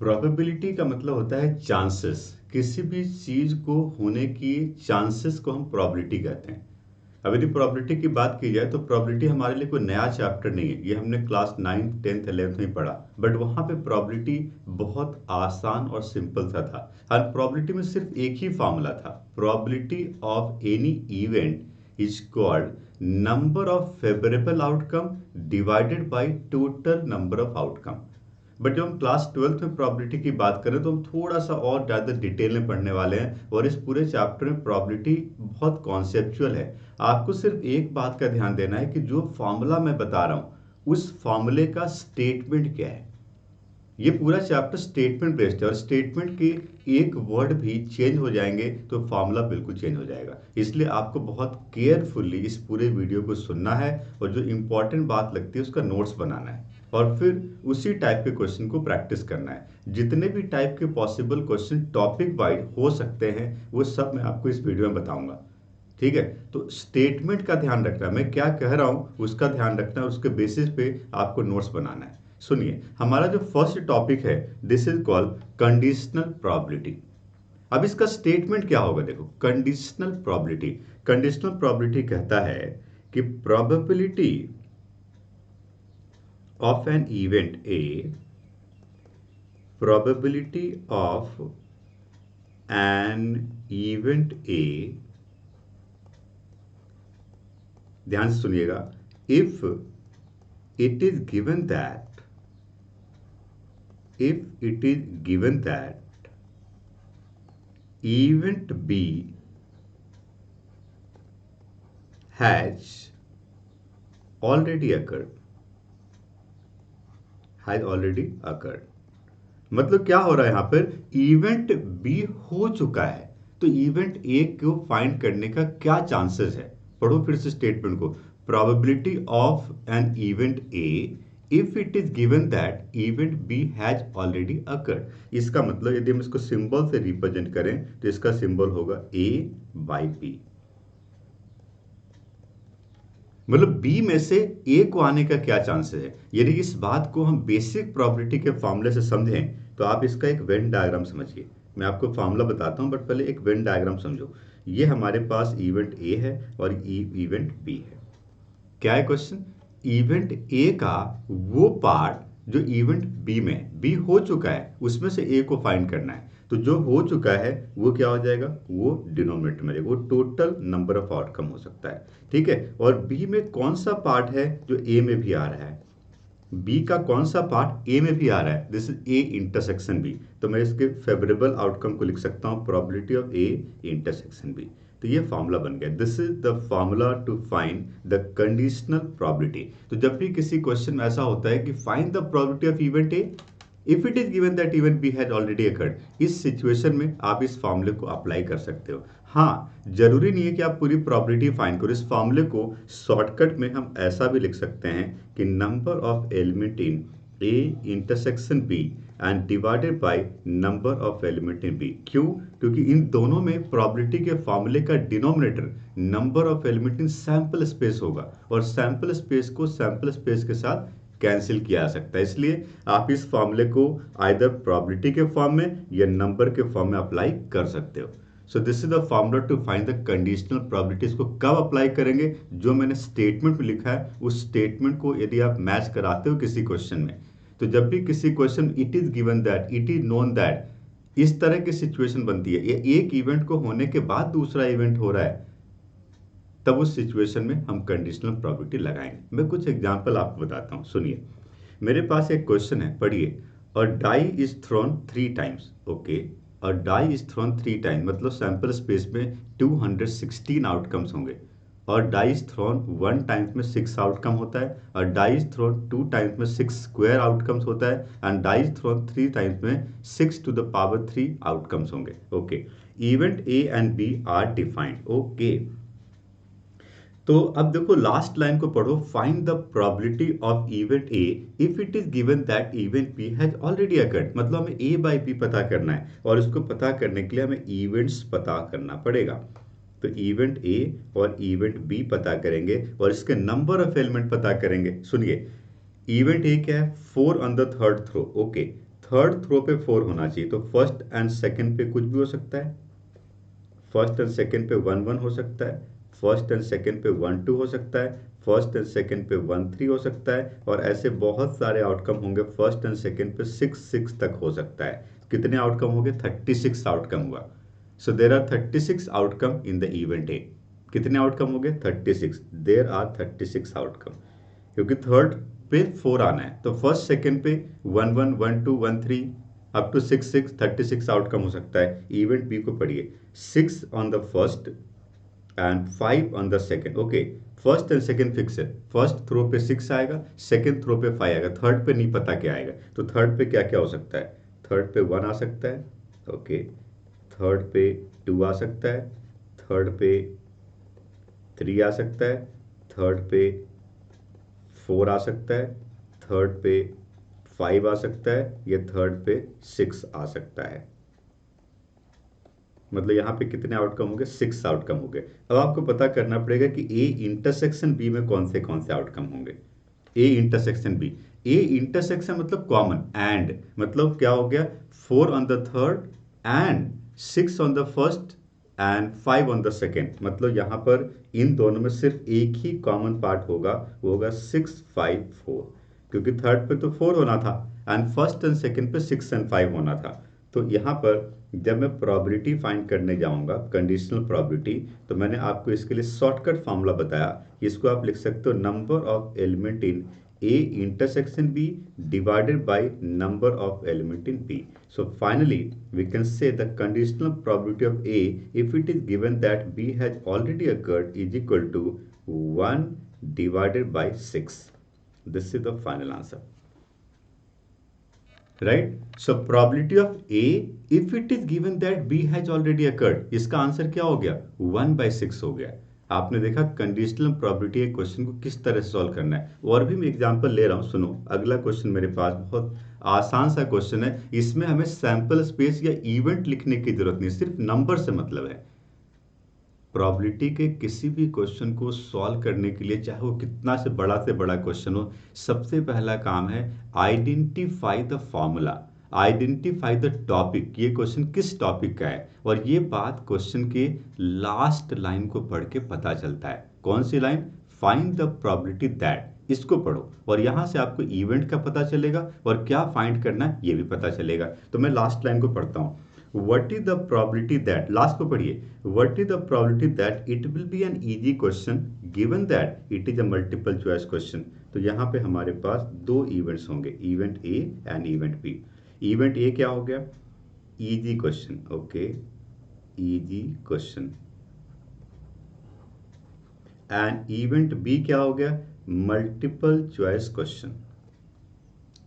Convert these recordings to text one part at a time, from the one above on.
Probability का मतलब होता है चांसेस। किसी भी चीज को होने की चांसेस को हम प्रोबेबिलिटी कहते हैं। अब यदि प्रोबेबिलिटी की बात की जाए तो प्रोबेबिलिटी हमारे लिए कोई नया चैप्टर नहीं है, ये हमने क्लास 9th 10th 11th में पढ़ा। बट वहां पे प्रोबेबिलिटी बहुत आसान और सिंपल सा था। और प्रोबेबिलिटी में सिर्फ एक ही फॉर्मूला था, probability of any event is called number of favourable outcome divided by total number of outcome. But जब हम क्लास 12th में प्रोबेबिलिटी की बात करें तो हम थोड़ा सा और ज़्यादा डिटेल में पढ़ने वाले हैं, और इस पूरे चैप्टर में प्रोबेबिलिटी बहुत कॉन्सेप्चुअल है। आपको सिर्फ एक बात का ध्यान देना है कि जो फॉर्मूला मैं बता रहा हूँ उस फॉर्मूले का स्टेटमेंट क्या है। ये पूरा चैप्टर स्टेटमेंट बेस्ड है, और स्टेटमेंट के एक वर्ड भी चेंज हो जाएंगे तो फॉर्मूला बिल्कुल चेंज हो जाएगा। इसलिए आपको बहुत केयरफुली इस पूरे वीडियो को सुनना है, और जो इंपॉर्टेंट बात लगती है उसका नोट्स बनाना है, और फिर उसी टाइप के क्वेश्चन को प्रैक्टिस करना है। जितने भी टाइप के पॉसिबल क्वेश्चन टॉपिक वाइज हो सकते हैं वो सब मैं आपको इस वीडियो में बताऊंगा। ठीक है, तो स्टेटमेंट का ध्यान रखना, मैं क्या कह रहा हूं उसका ध्यान रखना, उसके बेसिस पे आपको नोट्स बनाना है। सुनिए, हमारा जो फर्स्ट टॉपिक है this is called conditional probability. अब इसका स्टेटमेंट क्या होगा, देखो कंडीशनल प्रोबेबिलिटी। कंडीशनल प्रोबेबिलिटी कहता है कि probability of an event A, probability of an event ए, ध्यान से सुनिएगा, if it is given that event B has already occurred, मतलब क्या हो रहा है यहाँ पर, इवेंट बी हो चुका है तो इवेंट ए को फाइंड करने का क्या चांसेस है। पढ़ो फिर से स्टेटमेंट को, probability of an event A if it is given that event B has already occurred. इसका मतलब यदि हम इसको सिंबल से रिप्रेजेंट करें तो इसका सिंबल होगा ए बाई बी। मतलब बी में से ए को आने का क्या चांसेस है। यदि इस बात को हम बेसिक प्रोबेबिलिटी के फॉर्मूले से समझें तो आप इसका एक वेन डायग्राम समझिए। मैं आपको फॉर्मूला बताता हूं बट पहले एक वेन डायग्राम समझो। ये हमारे पास इवेंट ए है और इवेंट बी है। क्या है क्वेश्चन, इवेंट ए का वो पार्ट जो इवेंट बी में बी हो चुका है उसमें से ए को फाइंड करना है। तो जो हो चुका है वो क्या हो जाएगा, वो डिनोमिनेटर में जाएगा, वो टोटल नंबर ऑफ आउटकम हो सकता है। ठीक है, और बी में कौन सा पार्ट है जो ए में भी आ रहा है, बी का कौन सा पार्ट ए में भी आ रहा है, this is A intersection B. तो मैं इसके फेवरेबल आउटकम को लिख सकता हूं probability of A intersection B. तो ये फॉर्मूला बन गया, this is the formula to find the conditional probability. तो जब भी किसी क्वेश्चन में ऐसा होता है कि find the probability of event A if it is given that event B has already occurred, इस सिचुएशन में आप इस फॉर्मूले को अप्लाई कर सकते हो। हाँ, जरूरी नहीं है कि आप पूरी प्रोबेबिलिटी फाइंड करो। इस फॉर्मूले को शॉर्टकट में हम ऐसा भी लिख सकते हैं कि number of element in A intersection B and divided by number of element in B. क्यों, क्योंकि इन दोनों में प्रोबेबिलिटी के फॉर्मूले का denominator number of element in sample space होगा, और सैंपल स्पेस को सैंपल स्पेस के साथ कैंसिल किया जा सकता है। इसलिए आप इस फॉर्मूले को आइदर प्रोबेबिलिटी के फॉर्म में या नंबर के फॉर्म में अप्लाई कर सकते हो। So this is the formula to find the conditional probability. इसको कब अप्लाई करेंगे, जो मैंने स्टेटमेंट में लिखा है उस स्टेटमेंट को यदि आप मैच कराते हो किसी क्वेश्चन में, तो जब भी किसी question it is given that, it is known that, इस तरह की सिचुएशन बनती है, ये एक इवेंट को होने के बाद दूसरा इवेंट हो रहा है, तब उस सिचुएशन में हम कंडीशनल प्रोबेबिलिटी लगाएंगे। मैं कुछ एग्जांपल आपको बताता हूं, सुनिए। मेरे पास एक क्वेश्चन है, पढ़िए। और die is thrown 3 times, okay, और डाई इज थ्रोन 3 टाइम्स मतलब सैंपल स्पेस में 216 आउटकम्स होंगे, और डाई इज थ्रोन 1 टाइम्स में 6 आउटकम होता है, और डाई इज थ्रोन 2 टाइम्स में 6 स्क्वायर आउटकम्स होता है, and die is thrown 3 times में 6 टू द पावर 3 आउटकम्स होंगे। Okay, event A and B are defined. Okay, तो अब देखो लास्ट लाइन को पढ़ो, find the probability of event A if it is given that event B has already occurred. मतलब हमें ए by B पता करना है, और इसको पता करने के लिए हमें इवेंट्स पता करना पड़ेगा। तो इवेंट ए और इवेंट बी पता करेंगे और इसके नंबर ऑफ एलिमेंट पता करेंगे। सुनिए, इवेंट ए क्या है, 4 on the third throw, okay, third throw पे 4 होना चाहिए, तो फर्स्ट एंड सेकंड पे कुछ भी हो सकता है। फर्स्ट एंड सेकंड पे 1 1 हो सकता है, फर्स्ट एंड सेकंड पे 1 2 हो सकता है, फर्स्ट एंड सेकंड पे 1 3 हो सकता है, और ऐसे बहुत सारे आउटकम होंगे। फर्स्ट एंड सेकंड पे 6 6 तक हो सकता है। कितने आउटकम होंगे? 36 आउटकम हुआ। So there are 36 outcome in the event A. कितने आउटकम हो गए? 36। देर आर 36 आउटकम, क्योंकि थर्ड पे 4 आना है, तो फर्स्ट सेकंड पे 1 1 1 2 1 3 अप टू 6 6, 36 आउटकम हो सकता है। इवेंट बी को पढ़िए, 6 on the first and 5 on the second. Okay, first and second fix है। फर्स्ट थ्रो पे 6 आएगा, सेकंड थ्रो पे 5 आएगा, थर्ड पे नहीं पता क्या आएगा। तो थर्ड पे क्या क्या हो सकता है? थर्ड पे 1 आ सकता है, ओके, थर्ड पे 2 आ सकता है, थर्ड पे 3 आ सकता है, थर्ड पे 4 आ सकता है, थर्ड पे 5 आ सकता है, या थर्ड पे 6 आ सकता है। मतलब यहाँ पे कितने आउटकम हो गए? 6 आउटकम हो गए। अब आपको पता करना पड़ेगा कि ए इंटरसेक्शन बी में कौन से आउटकम होंगे। A intersection B, A intersection मतलब कॉमन, एंड मतलब क्या हो गया? 4 on the third and 6 on the first and 5 on the second. मतलब यहाँ पर इन दोनों में सिर्फ एक ही कॉमन पार्ट होगा, वो होगा 6 5 4, क्योंकि थर्ड पे तो 4 होना था एंड फर्स्ट एंड सेकेंड पे 6 एंड 5 होना था। तो यहाँ पर जब मैं प्रोबेबिलिटी फाइंड करने जाऊंगा, कंडीशनल प्रोबेबिलिटी, तो मैंने आपको इसके लिए शॉर्टकट फार्मूला बताया। इसको आप लिख सकते हो number of element in A intersection B divided by number of element in B. So finally, we can say the conditional probability of A, if it is given that B has already occurred, is equal to 1 divided by 6. This is the final answer. Right? So probability of A, if it is given that B has already occurred, इसका answer क्या हो गया? 1/6 हो गया। आपने देखा conditional probability के question को किस तरह से सॉल्व करना है। और भी मैं एग्जांपल ले रहा हूँ, सुनो। अगला क्वेश्चन मेरे पास बहुत आसान सा क्वेश्चन है। इसमें हमें सैंपल स्पेस या इवेंट लिखने की जरूरत नहीं, सिर्फ नंबर से मतलब है। प्रोबेबिलिटी के किसी भी क्वेश्चन को सॉल्व करने के लिए, चाहे वो कितना से बड़ा क्वेश्चन हो, सबसे पहला काम है identify the formula, identify the topic. ये क्वेश्चन किस टॉपिक का है, और ये बात क्वेश्चन के लास्ट लाइन को पढ़ के पता चलता है। कौन सी line? Find the probability that, इसको पढ़ो और यहां से आपको इवेंट का पता चलेगा और क्या फाइंड करना है ये भी पता चलेगा। तो मैं लास्ट लाइन को पढ़ता हूं। What is the probability that, last को पढ़िए, what is the probability that it will be an easy question given that it is a multiple choice question। तो यहाँ पे हमारे पास दो इवेंट्स होंगे, event A and event B. Event A क्या हो गया? Easy question, okay, easy question. And event B क्या हो गया? Multiple choice question.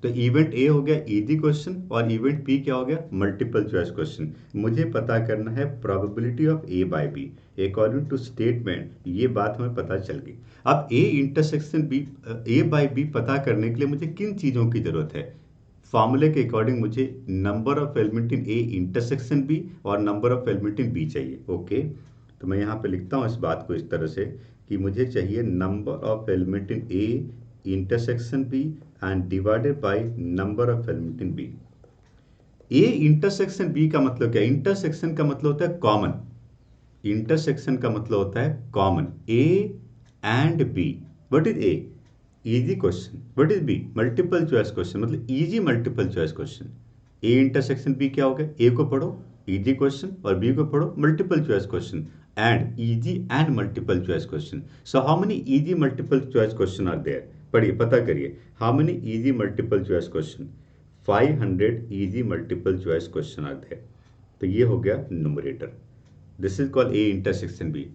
तो इवेंट ए हो गया इजी क्वेश्चन और इवेंट बी क्या हो गया? Multiple choice question. मुझे पता करना है probability of A by B according to statement. ये बात हमें पता चल गई। अब A intersection B, A by B पता करने के लिए मुझे किन चीज़ों की ज़रूरत है? फॉर्मूले के अकॉर्डिंग मुझे number of element in A intersection B और number of element in B चाहिए। ओके, तो मैं यहाँ पे लिखता हूँ इस बात को इस तरह से कि मुझे चाहिए number of element in A intersection B and divided by number of element in B. A intersection B का मतलब क्या? इंटरसेक्शन का मतलब होता है कॉमन। इंटरसेक्शन का मतलब होता है common. A and B, what is A? Easy question. What is B? Multiple choice question, मतलब easy multiple choice question. A intersection B क्या हो गया? ए को पढ़ो इजी क्वेश्चन और बी को पढ़ो multiple choice question, and easy and multiple choice question. So how many easy multiple choice question are there? पढ़िए, पता करिए। How many easy multiple choice question? 500 easy multiple choice question are there. तो ये हो गया numerator. This is called A intersection B.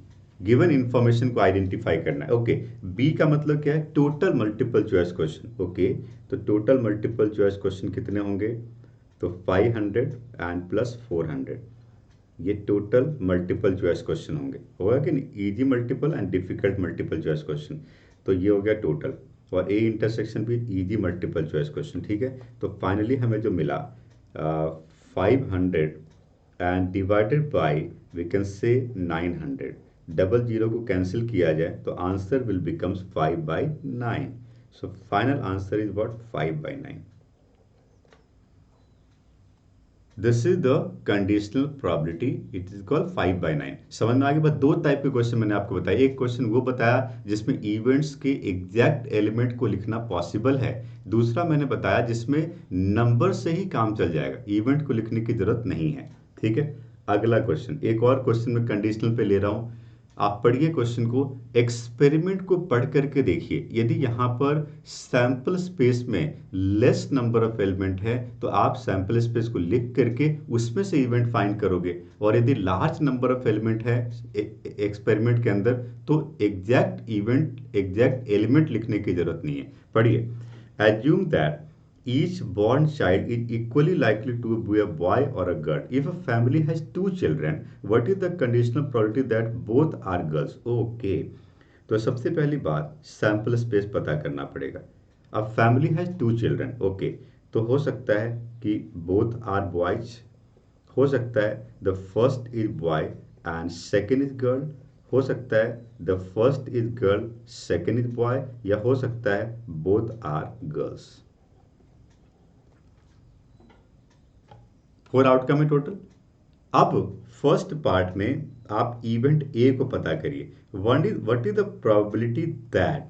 Given information को identify करना है। ओके, बी का मतलब क्या है? Total multiple choice question. Okay, तो टोटल मल्टीपल चॉइस क्वेश्चन कितने होंगे? तो 500 एंड प्लस 400, ये टोटल मल्टीपल चॉइस क्वेश्चन होंगे। होगा कि नहीं? Easy multiple and difficult multiple choice question. तो ये हो गया टोटल, और ए इंटरसेक्शन भी इजी मल्टीपल चॉइस क्वेश्चन। ठीक है, तो फाइनली हमें जो मिला 500 and divided by we can say 900। Double zero को कैंसिल किया जाए तो answer will becomes 5/9। So final answer is what? 5/9। This is the conditional probability, it is called 5/9। समझ में आ गया? बस दो टाइप के क्वेश्चन मैंने आपको बताया। एक क्वेश्चन वो बताया जिसमें इवेंट्स के एग्जैक्ट एलिमेंट को लिखना पॉसिबल है, दूसरा मैंने बताया जिसमें नंबर से ही काम चल जाएगा, इवेंट को लिखने की जरूरत नहीं है। ठीक है, अगला क्वेश्चन, एक और क्वेश्चन मैं कंडीशनल पे ले रहा हूं। आप पढ़िए क्वेश्चन को, एक्सपेरिमेंट को पढ़ करके देखिए। यदि यहाँ पर सैंपल स्पेस में लेस नंबर ऑफ एलिमेंट है तो आप सैंपल स्पेस को लिख करके उसमें से इवेंट फाइंड करोगे, और यदि लार्ज नंबर ऑफ एलिमेंट है एक्सपेरिमेंट के अंदर तो एग्जैक्ट एलिमेंट लिखने की जरूरत नहीं है। पढ़िए, assume that each born child is equally likely to be a boy or a girl. If a family has two children, what is the conditional probability that both are girls? Okay. तो सबसे पहली बात sample space पता करना पड़ेगा। अब family has two children, okay, तो हो सकता है कि बोथ आर बॉयज, हो सकता है the first is boy and second is girl, हो सकता है the first is girl second is boy, या हो सकता है बोथ आर गर्ल्स। 4 आउटकम है टोटल। अब फर्स्ट पार्ट में आप इवेंट ए को पता करिए। What is the probability that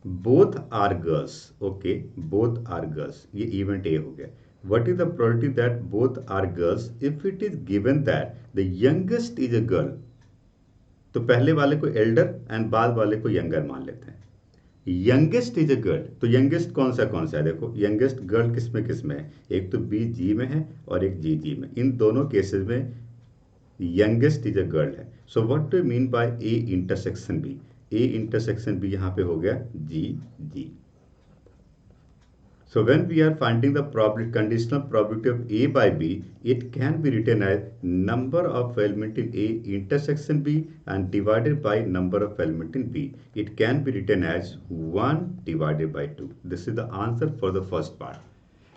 both are girls, okay, both are girls, ये इवेंट ए हो गया। What is the probability that both are girls if it is given that the youngest is a girl? तो पहले वाले को Elder and बाद वाले को यंगर मान लेते हैं। यंगेस्ट इज अ गर्ल, तो यंगेस्ट कौन सा है? देखो यंगेस्ट गर्ल किस में है, एक तो बी जी में है और एक जी जी में, इन दोनों केसेस में यंगेस्ट इज अ गर्ल है। So what do mean by A intersection B? A intersection B यहां पे हो गया G G. So when we are finding the conditional probability of A by B, it can be written as number of element in A intersection B and divided by number of element in B. It can be written as 1 divided by 2. This is the answer for the first part.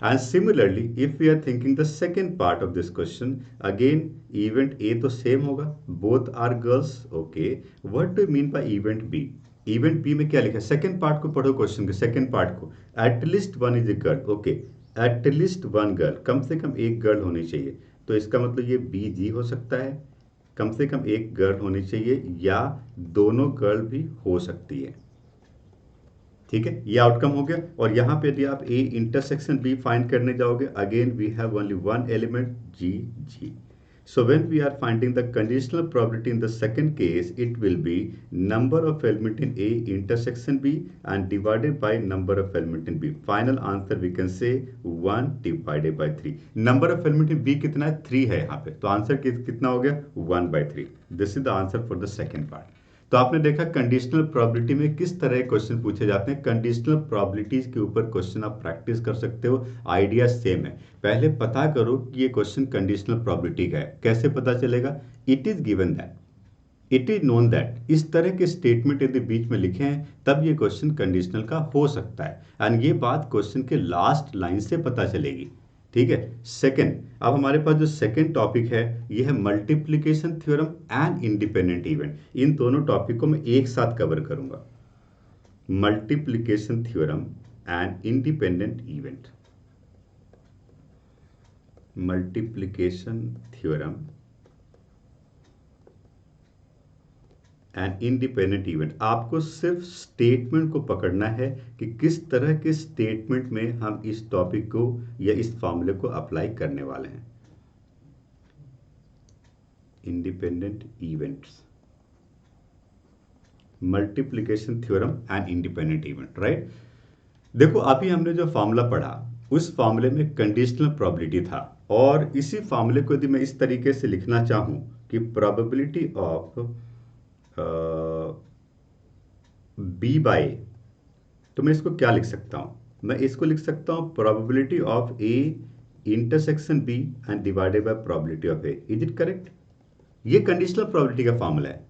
And similarly, if we are thinking the second part of this question, again event A तो same होगा, both are girls, okay. What do you mean by event B? Event B में क्या लिखा है? Second part को पढ़ो question के, second part को, at least one is a girl, okay, at least one girl, कम से कम एक गर्ल होनी चाहिए। तो इसका मतलब ये बी जी हो सकता है, कम से कम एक गर्ल होनी चाहिए, या दोनों गर्ल भी हो सकती है। ठीक है, ये आउटकम हो गया। और यहां पे यदि आप ए इंटरसेक्शन बी फाइंड करने जाओगे, again we have only one element G G. So when we are finding the conditional probability in the second case, it will be number of element in A intersection B and divided by number of element in B. Final answer we can say 1 divided by 3. Number of element in B कितना है? 3 है यहाँ पे, तो answer कितना हो गया? 1/3. This is the answer for the second part. तो आपने देखा कंडीशनल प्रोबेबिलिटी में किस तरह के क्वेश्चन पूछे जाते हैं। कंडीशनल प्रोबेबिलिटीज के ऊपर क्वेश्चन आप प्रैक्टिस कर सकते हो, आइडिया सेम है। पहले पता करो कि ये क्वेश्चन कंडीशनल प्रोबेबिलिटी का है। कैसे पता चलेगा? It is given that, it is known that, इस तरह के स्टेटमेंट यदि बीच में लिखे हैं तब ये क्वेश्चन कंडीशनल का हो सकता है, एंड ये बात क्वेश्चन के लास्ट लाइन से पता चलेगी। ठीक है, सेकंड, अब हमारे पास जो सेकंड टॉपिक है ये है multiplication theorem and independent event. इन दोनों टॉपिक को मैं एक साथ कवर करूंगा, multiplication theorem and independent event. Multiplication theorem and independent event. आपको सिर्फ स्टेटमेंट को पकड़ना है कि किस तरह के स्टेटमेंट में हम इस टॉपिक को या इस फॉर्मूले को अप्लाई करने वाले हैं। Independent events, multiplication theorem and independent event, right. देखो अभी हमने जो फॉर्मूला पढ़ा उस फॉर्मूले में कंडीशनल प्रोबेबिलिटी था, और इसी फॉर्मूले को यदि मैं इस तरीके से लिखना चाहूं कि प्रोबेबिलिटी ऑफ बी बाय, तो मैं इसको क्या लिख सकता हूं? मैं इसको लिख सकता हूं probability of A intersection B and divided by probability of A. Is it correct? ये कंडीशनल प्रोबेबिलिटी का फॉर्मूला है।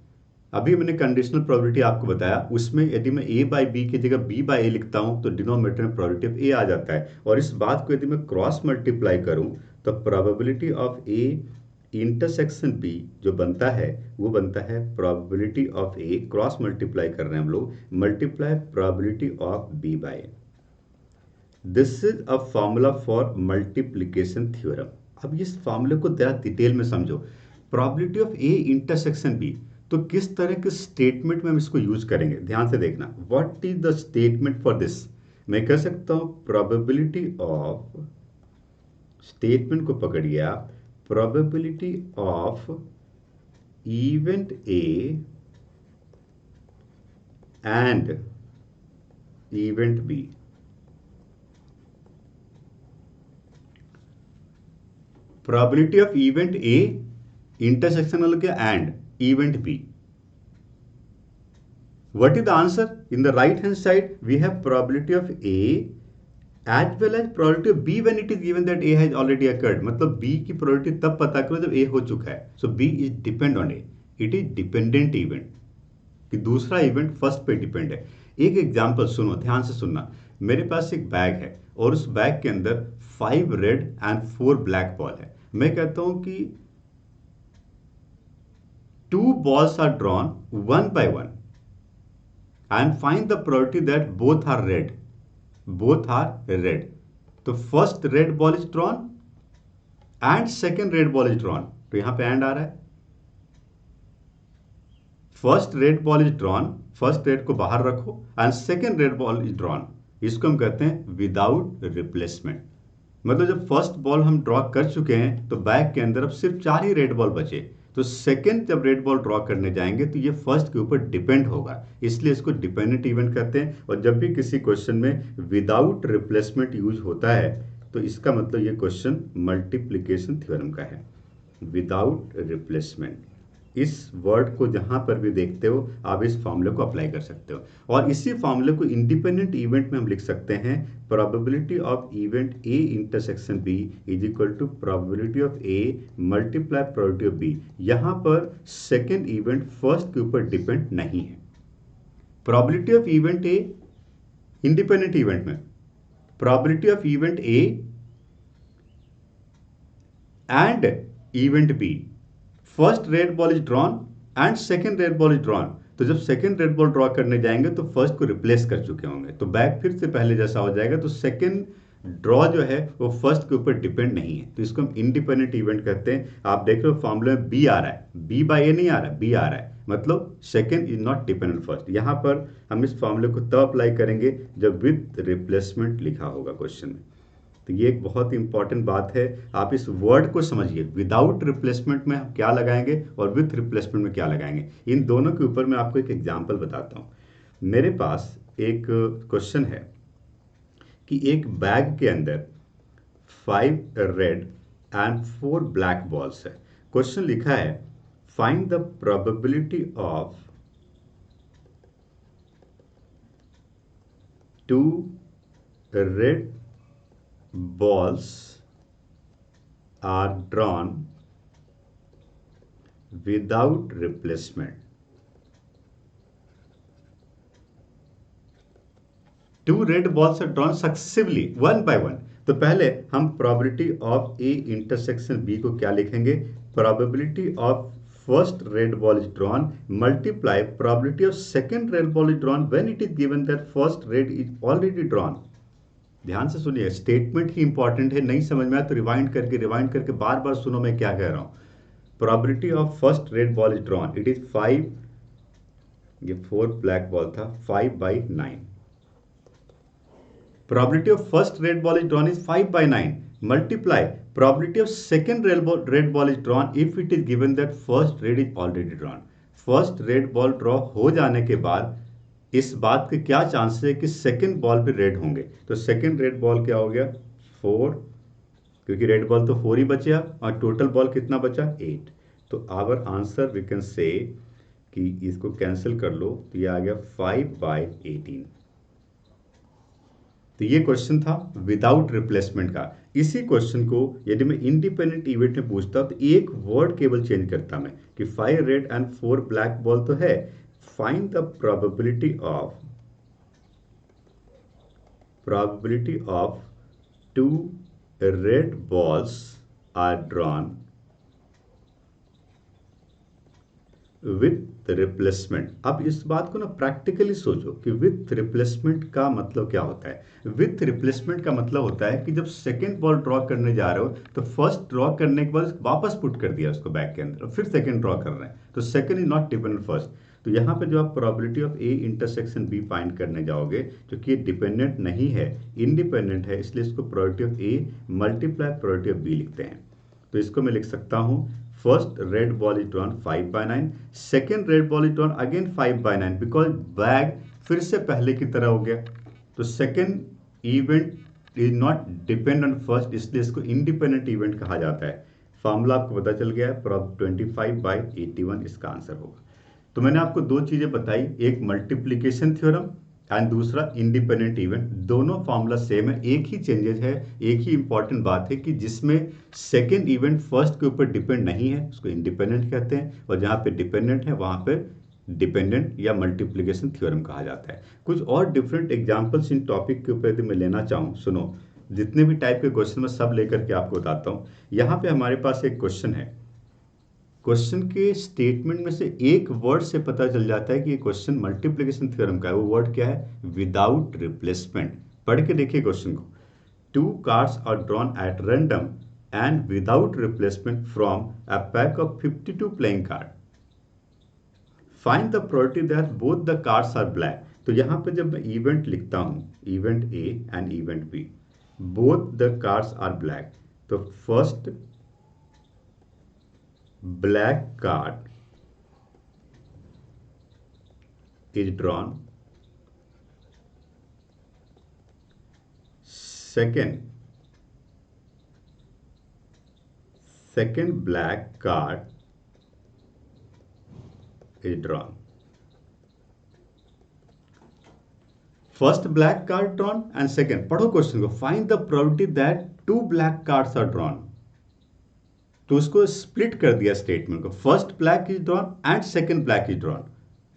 अभी मैंने कंडीशनल प्रोबेबिलिटी आपको बताया, उसमें यदि मैं ए बाय बी की जगह बी बाय ए लिखता हूं तो डिनोमिनेटर में प्रोबेबिलिटी ऑफ ए आ जाता है, और इस बात को यदि मैं क्रॉस मल्टीप्लाई करूं तो probability of A intersection B जो बनता है वो बनता है probability of A, cross multiply कर रहे हैं हम लोग, multiply probability of B by A. This is a formula for multiplication theorem. अब इस फॉर्मूले को जरा डिटेल में समझो। Probability of A intersection B, तो किस तरह के स्टेटमेंट में हम इसको यूज करेंगे, ध्यान से देखना। What is the statement for this? मैं कह सकता हूं प्रोबेबिलिटी ऑफ, स्टेटमेंट को पकड़िए आप, probability of event A and event B. Probability of event A intersection वाला क्या, and event B. What is the answer? In the right hand side, we have probability of A as well as probability of B when it is given that A has already occurred. मतलब B की probability तब पता करो जब A हो चुका है. So B is depend on A. It is dependent event. कि दूसरा इवेंट फर्स्ट पे डिपेंड है। एक एग्जांपल सुनो, ध्यान से सुनना। मेरे पास एक बैग है और उस बैग के अंदर 5 रेड एंड 4 ब्लैक बॉल है। मैं कहता हूं कि 2 balls are drawn one by one and find the probability that both are red. Both are red. तो first red ball is drawn and second red ball is drawn. तो यहां पे and आ रहा है। First red ball is drawn, first red को बाहर रखो, and second red ball is drawn. इसको हम कहते हैं विदाउट रिप्लेसमेंट। मतलब जब फर्स्ट बॉल हम ड्रॉ कर चुके हैं तो बैग के अंदर अब सिर्फ 4 ही रेड बॉल बचे। तो सेकंड जब रेड बॉल ड्रॉ करने जाएंगे तो ये फर्स्ट के ऊपर डिपेंड होगा, इसलिए इसको डिपेंडेंट इवेंट कहते हैं। और जब भी किसी क्वेश्चन में विदाउट रिप्लेसमेंट यूज होता है तो इसका मतलब ये क्वेश्चन मल्टीप्लिकेशन थ्योरम का है, विदाउट रिप्लेसमेंट। इस वर्ड को जहां पर भी देखते हो आप इस फॉर्मूले को अप्लाई कर सकते हो। और इसी फॉर्मूले को इंडिपेंडेंट इवेंट में हम लिख सकते हैं, probability of event A intersection B is equal to probability of A multiply probability of B. यहां पर सेकेंड इवेंट फर्स्ट के ऊपर डिपेंड नहीं है। Probability of event A independent event में, probability of event A and event B, first red ball is drawn and second red ball is drawn. तो जब second red ball draw करने जाएंगे तो फर्स्ट को रिप्लेस कर चुके होंगे, तो बैक फिर से पहले जैसा हो जाएगा। तो सेकेंड ड्रॉ जो है वो फर्स्ट के ऊपर डिपेंड नहीं है, तो इसको हम इंडिपेंडेंट इवेंट कहते हैं। आप देख रहे हो फॉर्मूले में बी आ रहा है, बी बाय ए नहीं आ रहा है, बी आ रहा है, मतलब second is not dependent first. यहां पर हम इस फॉर्मूले को तब अप्लाई करेंगे जब विद रिप्लेसमेंट लिखा होगा क्वेश्चन में। तो ये एक बहुत ही इंपॉर्टेंट बात है, आप इस वर्ड को समझिए। विदाउट रिप्लेसमेंट में हम क्या लगाएंगे और विथ रिप्लेसमेंट में क्या लगाएंगे, इन दोनों के ऊपर मैं आपको एक एग्जांपल बताता हूं। मेरे पास एक क्वेश्चन है कि एक बैग के अंदर 5 रेड एंड 4 ब्लैक बॉल्स है। क्वेश्चन लिखा है find the probability of 2 red balls are drawn without replacement. 2 red balls are drawn successively one by one. तो पहले हम probability of A intersection B को क्या लिखेंगे, probability of first red ball is drawn multiply probability of second red ball is drawn when it is given that first red is already drawn. ध्यान से सुनिए, statement ही important है। नहीं समझ में आया तो रिवाइंड करके बार बार सुनो मैं क्या कह रहा हूं। Probability of first red ball is drawn, it is 5, ये 4 ब्लैक बॉल था, 5/9। Probability of first red ball is drawn is 5/9 multiply probability of second red ball is drawn if it is given that first red is already drawn. First red ball draw हो जाने के बाद इस बात के क्या chances है कि सेकंड बॉल पे रेड होंगे। तो सेकंड रेड बॉल क्या हो गया 4, क्योंकि रेड बॉल तो 4 ही बचा और टोटल बॉल कितना बचा 8। तो आवर आंसर वी कैन से कि इसको कैंसिल कर लो तो ये आ गया 5/18। तो ये क्वेश्चन था विदाउट रिप्लेसमेंट का। इसी क्वेश्चन को यदि मैं इंडिपेंडेंट इवेंट में पूछता तो एक वर्ड केवल चेंज करता मैं कि 5 रेड एंड 4 ब्लैक बॉल तो है, find the probability of 2 red balls are drawn with replacement. अब इस बात को ना प्रैक्टिकली सोचो कि विथ रिप्लेसमेंट का मतलब क्या होता है। विथ रिप्लेसमेंट का मतलब होता है कि जब सेकंड बॉल ड्रॉ करने जा रहे हो तो फर्स्ट ड्रॉ करने के बाद वापस पुट कर दिया उसको बैग के अंदर और फिर सेकंड ड्रॉ कर रहे हैं, तो second is not dependent first. तो यहाँ पे जो आप probability of A intersection B find करने जाओगे, जो कि डिपेंडेंट नहीं है, इंडिपेंडेंट है, इसलिए इसको probability of A multiply probability of B लिखते हैं। तो इसको मैं लिख सकता हूं, first red ball is drawn 5/9, second red ball is drawn again 5/9, because bag फिर से पहले की तरह हो गया। तो second event is not depend on first, इसलिए इसको इंडिपेंडेंट इवेंट कहा जाता है। फॉर्मूला आपको पता चल गया है, 25/81 इसका आंसर होगा। तो मैंने आपको दो चीजें बताई, एक मल्टीप्लीकेशन थ्योरम एंड दूसरा इंडिपेंडेंट इवेंट। दोनों फॉर्मूला सेम है, एक ही चेंजेस है, एक ही इंपॉर्टेंट बात है कि जिसमें सेकेंड इवेंट फर्स्ट के ऊपर डिपेंड नहीं है उसको इंडिपेंडेंट कहते हैं, और जहां पे डिपेंडेंट है वहां पे डिपेंडेंट या मल्टीप्लीकेशन थ्योरम कहा जाता है। कुछ और डिफरेंट एग्जाम्पल्स इन टॉपिक के ऊपर यदि मैं लेना चाहूँ, सुनो, जितने भी टाइप के क्वेश्चन मैं सब लेकर के आपको बताता हूँ। यहाँ पे हमारे पास एक क्वेश्चन है, क्वेश्चन के स्टेटमेंट में से एक वर्ड से पता चल जाता है कि ये क्वेश्चन मल्टीप्लिकेशन थ्योरम का है। वो वर्ड क्या है? Without replacement. पढ़ के देखिए क्वेश्चन को। Two cards are drawn at random and without replacement from a pack of 52 playing card, find the probability that both the cards are black. तो यहां पे जब मैं इवेंट लिखता हूं, event A and event B, both the cards are black, तो first black card is drawn, second black card is drawn, first black card drawn and second, पढ़ो question को, find the probability that two black cards are drawn। तो उसको split कर दिया statement को, first black is drawn and second black is drawn,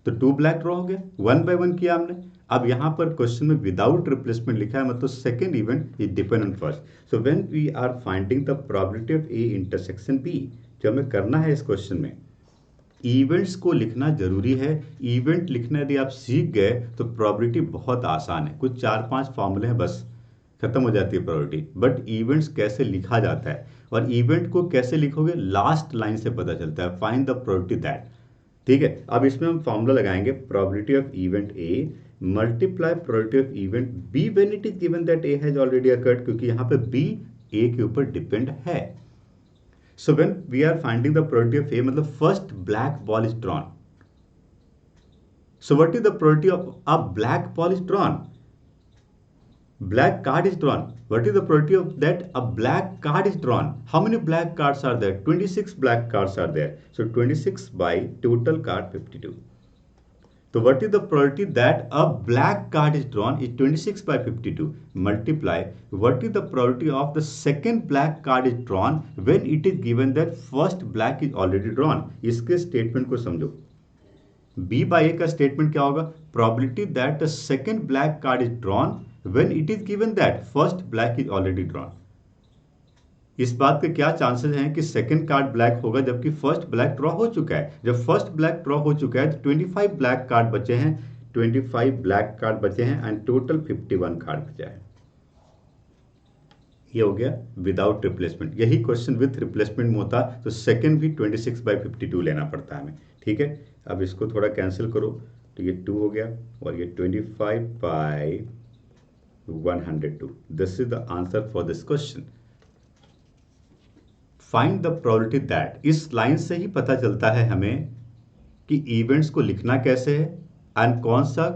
तो to black draw हो गया, 1 बाय 1 किया हमने। अब यहां पर क्वेश्चन में विदाउट रिप्लेसमेंट लिखा है, मतलब second event is depend on first. So when we are finding the probability of A intersection B, जो हमें करना है इस क्वेश्चन में, इवेंट्स को लिखना जरूरी है। इवेंट लिखना यदि आप सीख गए तो प्रोबेबिलिटी बहुत आसान है, कुछ 4-5 फॉर्मूले हैं, बस खत्म हो जाती है प्रोबेबिलिटी। बट इवेंट्स कैसे लिखा जाता है और इवेंट को कैसे लिखोगे, लास्ट लाइन से पता चलता है, फाइंड द प्रोबेबिलिटी दैट। ठीक है, अब इसमें हम फॉर्मूला लगाएंगे, probability of event A multiply probability of event B when it is given that A has already occurred, क्योंकि यहां पे बी ए के ऊपर डिपेंड है। So when we are finding the probability of A, मतलब first black ball is drawn, so what is the probability of a black ball is drawn? Black card is drawn. What is the probability of that a black card is drawn? How many black cards are there? 26 black cards are there. So 26 by total card 52. So what is the probability that a black card is drawn is 26 by 52. Multiply what is the probability of the second black card is drawn when it is given that first black is already drawn. इसके statement को समझो। B by A का statement क्या होगा? Probability that the second black card is drawn when it is given that first black is already drawn। इस बात के क्या चांसेस हैं कि सेकंड कार्ड ब्लैक होगा जबकि फर्स्ट ब्लैक ड्रॉ हो चुका है। जब फर्स्ट ब्लैक ड्रॉ हो चुका है तो 25 ब्लैक कार्ड बचे हैं, 25 ब्लैक कार्ड बचे हैं एंड टोटल 51 कार्ड बचा है। ये हो गया विदाउट रिप्लेसमेंट। यही क्वेश्चन विथ रिप्लेसमेंट में होता तो सेकंड भी 26 by 52 लेना पड़ता है हमें। ठीक है, अब इसको थोड़ा कैंसिल करो तो ये 2 हो गया और ये 25 by 102. This is the answer for this question. Find the probability that, इस लाइन से ही पता चलता है हमें कि इवेंट्स को लिखना कैसे है एंड कौन सा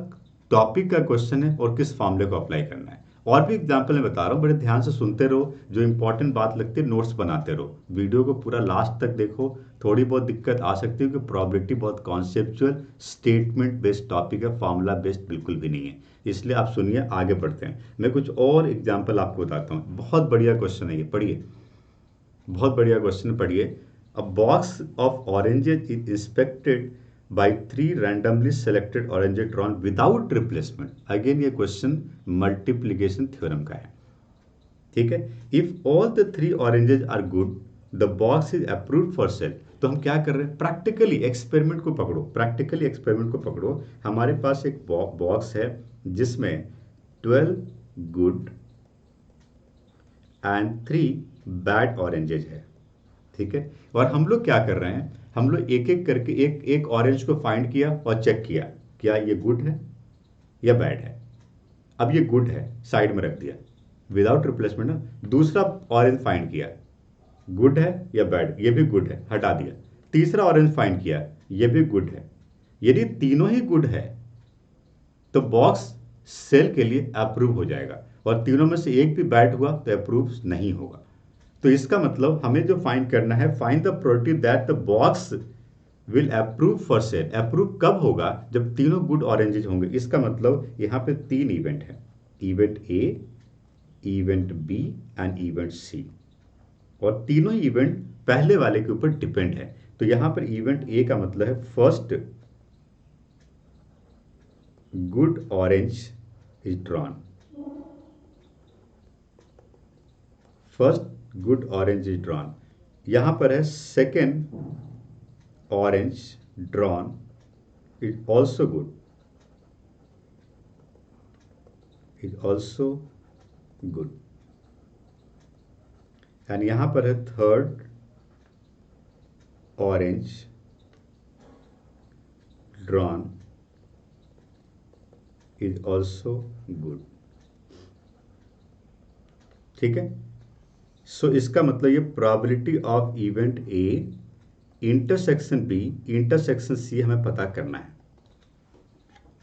टॉपिक का क्वेश्चन है और किस फॉर्मूले को अप्लाई करना है। और भी एग्जाम्पल मैं बता रहा हूँ, बड़े ध्यान से सुनते रहो, जो इंपॉर्टेंट बात लगती है नोट्स बनाते रहो, वीडियो को पूरा लास्ट तक देखो। थोड़ी बहुत दिक्कत आ सकती है कि प्रोबेबिलिटी बहुत कॉन्सेप्चुअल स्टेटमेंट बेस्ड टॉपिक है, फॉर्मूला बेस्ड बिल्कुल भी नहीं है, इसलिए आप सुनिए, आगे बढ़ते हैं। मैं कुछ और एग्जाम्पल आपको बताता हूँ। बहुत बढ़िया क्वेश्चन है ये, पढ़िए, बहुत बढ़िया क्वेश्चन, पढ़िए। A box of oranges is inspected by 3 randomly selected oranges drawn without replacement। Again ये क्वेश्चन मल्टीप्लीकेशन थ्योरम का है। ठीक है, if all the 3 oranges are good the box is approved for sale. तो हम क्या कर रहे हैं, प्रैक्टिकली एक्सपेरिमेंट को पकड़ो, प्रैक्टिकली एक्सपेरिमेंट को पकड़ो। हमारे पास एक बॉक्स है जिसमें 12 गुड एंड 3 बैड ऑरेंजेज है, ठीक है। और हम लोग क्या कर रहे हैं, हम लोग एक एक करके एक एक ऑरेंज को फाइंड किया और चेक किया क्या ये गुड है या बैड है। अब ये गुड है, साइड में रख दिया विदाउट रिप्लेसमेंट ना। दूसरा ऑरेंज फाइंड किया, गुड है या बैड, ये भी गुड है, हटा दिया। तीसरा ऑरेंज फाइंड किया, ये भी गुड है। यदि तीनों ही गुड है तो बॉक्स सेल के लिए अप्रूव हो जाएगा, और तीनों में से एक भी बैड हुआ तो अप्रूव नहीं होगा। तो इसका मतलब हमें जो फाइंड करना है, find the probability that the box will approve for sale. Approve कब होगा, जब तीनों गुड ऑरेंजेज होंगे। इसका मतलब यहाँ पे 3 इवेंट है, event A, event B and event C, और तीनों ही इवेंट पहले वाले के ऊपर डिपेंड है। तो यहां पर इवेंट ए का मतलब है first good orange is drawn, first good orange is drawn. यहां पर है second orange drawn is also good, is also good. And यहां पर है third orange drawn is also good, ठीक है। सो इसका मतलब ये probability of event A intersection B intersection C हमें पता करना है।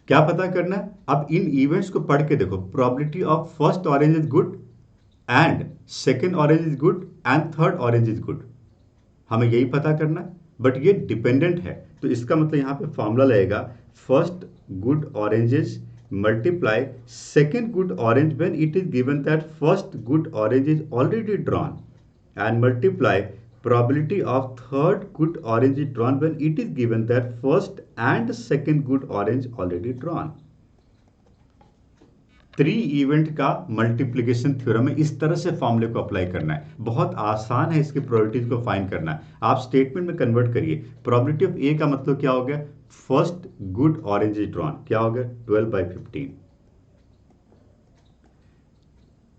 क्या पता करना है, अब इन इवेंट्स को पढ़ के देखो, probability of first orange is good and second orange is good and third orange is good, हमें यही पता करना है। बट ये डिपेंडेंट है, तो इसका मतलब यहां पे फॉर्मूला लगेगा first good oranges multiply second good orange when it is given that first good orange is already drawn and multiply probability of third good orange is drawn when it is given that first and second good orange already drawn। 3 event का multiplication theorem है, इस तरह से फॉर्मूले को apply करना है। बहुत आसान है इसकी प्रोबेबिलिटीज को फाइंड करना। आप स्टेटमेंट में कन्वर्ट करिए। प्रोबेबिलिटी ऑफ ए का मतलब क्या हो गया, first good orange is drawn, क्या हो गया 12/15।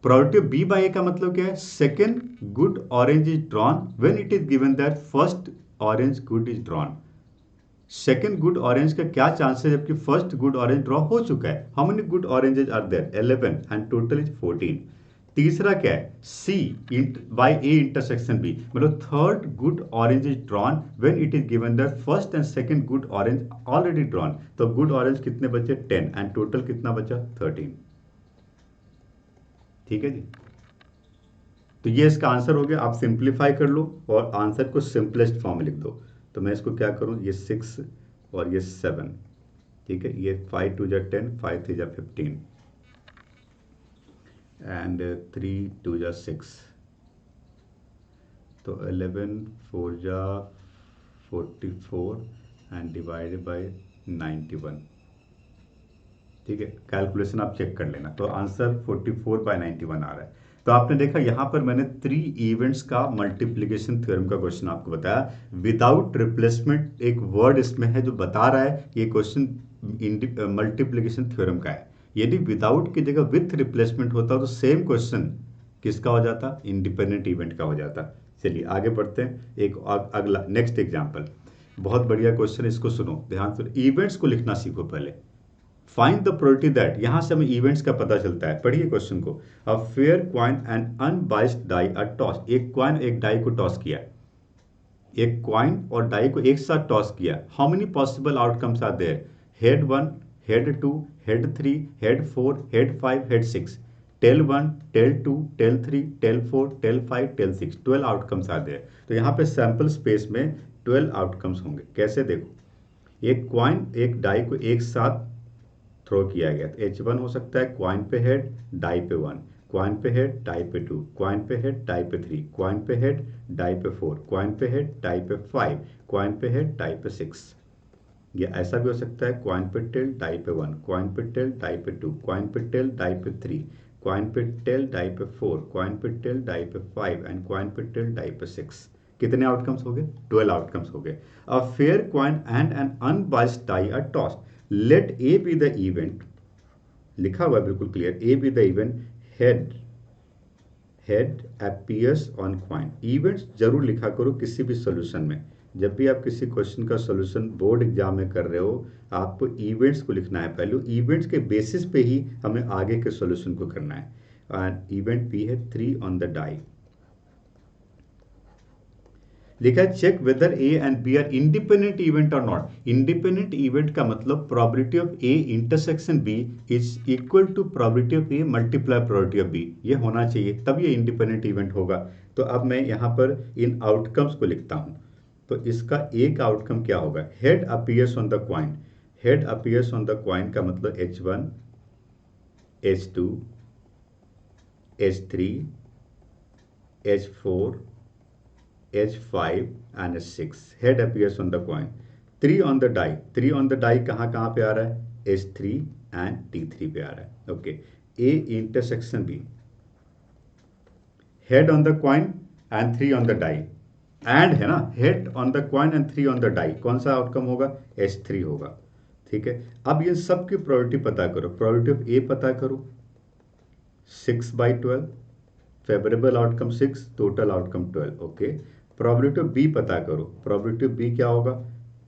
प्रोबेबिलिटी ऑफ बी बाई ए का मतलब क्या है, second good orange is drawn when it is given that first orange good is drawn. Second good orange का क्या चांस है जबकि फर्स्ट गुड ऑरेंज ड्रॉ हो चुका है। How many good oranges are there, 11 and total is 14। तीसरा क्या है, C by A intersection B, मतलब third good orange is drawn when it is given that first and second good orange already drawn. तो good orange कितने बचे, 10 and total कितना बचा, 13। ठीक है जी, तो ये इसका आंसर हो गया। आप सिंप्लीफाई कर लो और आंसर को सिंपलेस्ट फॉर्म में लिख दो। तो मैं इसको क्या करूं, ये 6 और ये 7, ठीक है। ये 5 2 जा 10, 5 3 जा 15 एंड 3 2 जा 6, तो 11 4 जा 44 एंड डिवाइडेड बाय 91, ठीक है। कैलकुलेशन आप चेक कर लेना। तो आंसर 44/91 आ रहा है। तो आपने देखा यहां पर मैंने 3 इवेंट्स का मल्टीप्लिकेशन थ्योरम का क्वेश्चन आपको बताया विदाउट रिप्लेसमेंट। एक वर्ड इसमें है जो बता रहा है ये क्वेश्चन मल्टीप्लिकेशन थ्योरम का है। यदि विदाउट की जगह विथ रिप्लेसमेंट होता तो सेम क्वेश्चन किसका हो जाता, इंडिपेंडेंट इवेंट का हो जाता। चलिए आगे बढ़ते हैं। एक अगला नेक्स्ट एग्जाम्पल, बहुत बढ़िया क्वेश्चन, इसको सुनो ध्यान से। इवेंट्स को लिखना सीखो पहले। फाइंड द प्रोबेबिलिटी दैट, यहां से हमें इवेंट्स का पता चलता है। पढ़िए क्वेश्चन को। A fair coin and unbiased die are toss, एक क्वाइन एक डाई को टॉस किया, एक क्वाइन और डाई को एक साथ टॉस किया। How many possible outcomes are there, head 1, head 2, head 3, head 4, head 5, head 6, tail 1, tail 2, tail 3, tail 4, tail 5, tail 6, 12 outcomes are there. तो यहाँ पे सैंपल स्पेस में 12 आउटकम्स होंगे। कैसे, देखो, एक क्वाइन एक डाई को एक साथ थ्रो किया गया, तो H1 हो सकता है क्वाइन पे हेड डाई पे 1, क्वाइन पे हेड डाई पे 2, क्वाइन पे हेड डाई पे 3, क्वाइन पे हेड डाई पे 4, क्वाइन पे हेड डाई पे 5, क्वाइन पे हेड डाई पे 6। या ऐसा भी हो सकता है क्वाइन पे टेल डाई पे 1, क्वाइन पे टेल डाई पे 2, क्वाइन पे टेल डाई पे 3, क्वाइन पे टेल डाई पे 4, क्वाइन पे टेल डाई पे 5 एंड क्वाइन पे टेल डाई पे 6। कितने आउटकम्स हो गए? 12 आउटकम्स हो गए। A fair coin and an unbiased die are tossed, let A B the event, लिखा हुआ है बिल्कुल clear, A B the event head head appears on coin. Events जरूर लिखा करो किसी भी सोल्यूशन में। जब भी आप किसी क्वेश्चन का सोल्यूशन बोर्ड एग्जाम में कर रहे हो, आपको इवेंट्स को लिखना है पहले, इवेंट्स के बेसिस पे ही हमें आगे के सोल्यूशन को करना है। एंड इवेंट पी है 3 ऑन द डाई। लिखा है check whether A and B are independent event और नॉट। इंडिपेंडेंट इवेंट का मतलब probability of A intersection B is equal to probability of A multiply probability of B, ये होना चाहिए, तब ये इंडिपेंडेंट इवेंट होगा। तो अब मैं यहाँ पर इन आउटकम्स को लिखता हूँ। तो इसका एक आउटकम क्या होगा? Head appears on the coin. Head appears on the coin का मतलब H1, H2, H3, H4, H5 and H6 head appears on the coin. 3 on the die, 3 on the die कहाँ कहाँ पे आ रहा है? H3 and T3 पे आ रहा है। Okay, A intersection B, head on the coin and 3 on the die, and है ना, head on the coin and 3 on the die, कौन सा आउटकम होगा? H3 होगा। ठीक है, अब ये सब की प्रोबेबिलिटी पता करो। प्रोबेबिलिटी ऑफ A पता करो, 6/12, favourable outcome 6, total outcome 12। Okay, probability of B पता करो। प्रोबेबिलिटी ऑफ बी क्या होगा?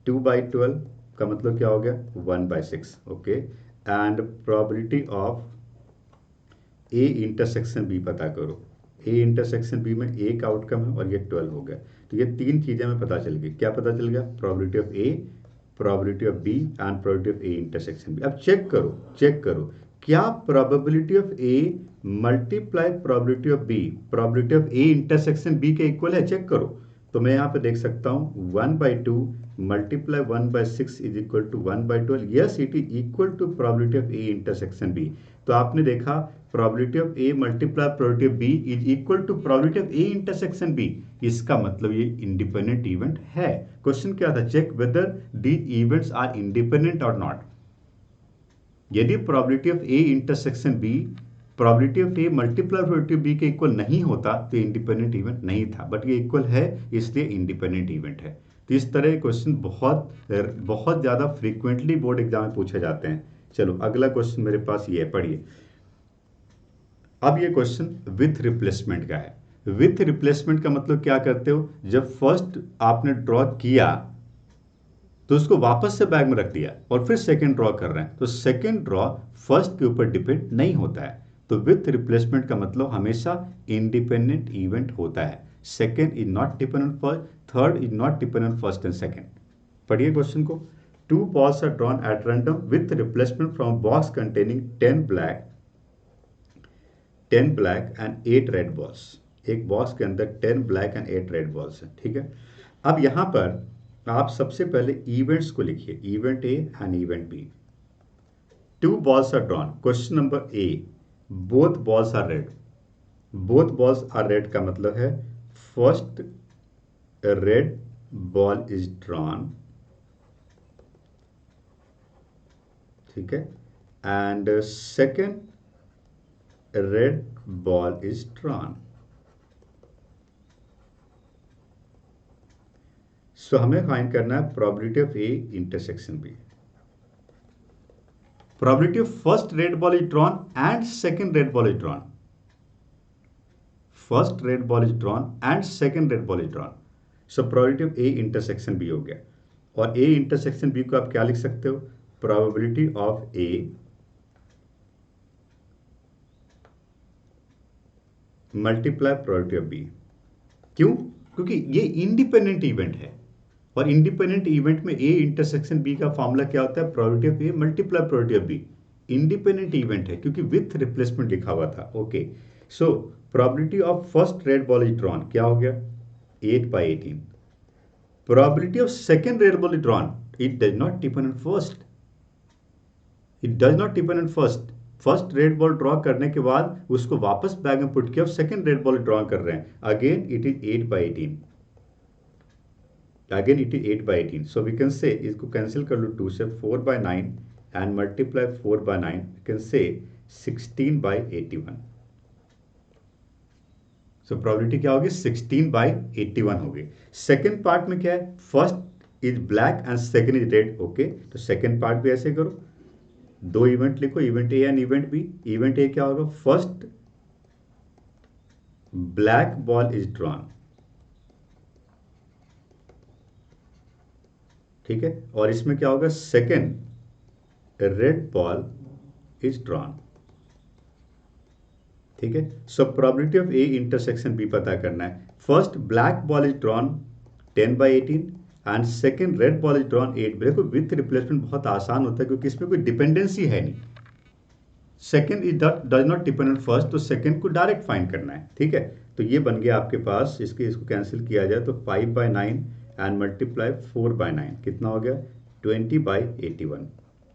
2/12 का मतलब क्या हो गया? 1/6। Okay, and probability of A intersection B पता करो। ए इंटरसेक्शन बी में एक आउटकम है और ये 12 हो गया। तो ये तीन चीजें हमें पता चल गई। क्या पता चल गया? Probability of A, probability of B and probability of A intersection B. अब चेक करो, चेक करो क्या probability of A multiply probability of B probability of A intersection B के इक्वल है? चेक करो। तो मैं यहाँ पे देख सकता हूँ 1/2 multiply 1/6 is equal to 1/12। Yes, it is equal to probability of A intersection B. तो आपने देखा probability of A multiply probability of B is equal to probability of A intersection B. इसका मतलब ये इंडिपेंडेंट इवेंट है। Question क्या था? Check whether these events are independent और नॉट। यदि probability of A intersection B probability of A multiply probability of B के इक्वल नहीं होता तो इंडिपेंडेंट इवेंट नहीं था, बट ये इक्वल है इसलिए इंडिपेंडेंट इवेंट है। तो इस तरह के क्वेश्चन बहुत बहुत ज़्यादा फ्रीक्वेंटली बोर्ड एग्जाम में पूछे जाते हैं। चलो अगला क्वेश्चन मेरे पास ये है, पढ़िए। अब ये क्वेश्चन विथ रिप्लेसमेंट का है। विथ रिप्लेसमेंट का मतलब क्या करते हो? जब फर्स्ट आपने ड्रॉ किया तो उसको वापस से बैग में रख दिया और फिर सेकंड ड्रॉ कर रहे हैं, तो सेकंड ड्रॉ फर्स्ट के ऊपर डिपेंड नहीं होता है। तो विथ रिप्लेसमेंट का मतलब हमेशा इंडिपेंडेंट इवेंट होता है। Second is not dependent first, third is not dependent first and second. पढ़िए क्वेश्चन को। 2 balls are drawn at random with replacement from a box containing 10 black and 8 red balls। एक box के अंदर 10 black and 8 red balls हैं। ठीक है, अब यहां पर आप सबसे पहले इवेंट्स को लिखिए, event A and event B. 2 balls are drawn। Question number A, both balls are red. Both balls are red का मतलब है first red ball is drawn, ठीक है, and second red ball is drawn. So हमें find करना है probability of A intersection B. Probability of first red ball is drawn and second red ball is drawn. First red ball is drawn and second red ball is drawn. So probability of A intersection B हो गया। और A intersection B को आप क्या लिख सकते हो? Probability of A multiply probability of B. क्यों? क्योंकि ये इंडिपेंडेंट इवेंट है और इंडिपेंडेंट इवेंट में ए इंटरसेक्शन बी का फॉर्मूला क्या होता है? Probability of A multiply probability of B. Independent event है क्योंकि विथ रिप्लेसमेंट लिखा हुआ था। Okay, so probability of first red ball is drawn क्या हो गया? 8/18। Probability of second red ball is drawn, it does not depend on first, it does not depend on first. First red ball draw करने के बाद उसको वापस bag में put किया और सेकंड रेड बॉल ड्रॉ कर रहे हैं, again it is 8/18। again it is 8/18, so we can say इसको कैंसिल कर लो 2 से, 4/9 and multiply 4/9, we can say 16/81। So प्रोबेबिलिटी क्या होगी, 16/81 होगी। सेकेंड पार्ट में क्या है, first is black and second is red. Okay, तो सेकेंड पार्ट भी ऐसे करो, दो इवेंट लिखो, event A and event B. Event A क्या होगा, first black ball is drawn, ठीक है, और इसमें क्या होगा, second red ball is drawn, ठीक है। So probability of A intersection B पता करना है। First black ball is drawn 10/18 and second red ball is drawn 8। देखो विथ रिप्लेसमेंट बहुत आसान होता है क्योंकि इसमें कोई डिपेंडेंसी है नहीं। Second is does not depend on first, तो सेकेंड को डायरेक्ट फाइंड करना है, ठीक है। तो ये बन गया आपके पास, इसको कैंसिल किया जाए तो 5/9 एंड मल्टीप्लाई 4/9 कितना हो गया, 20/81,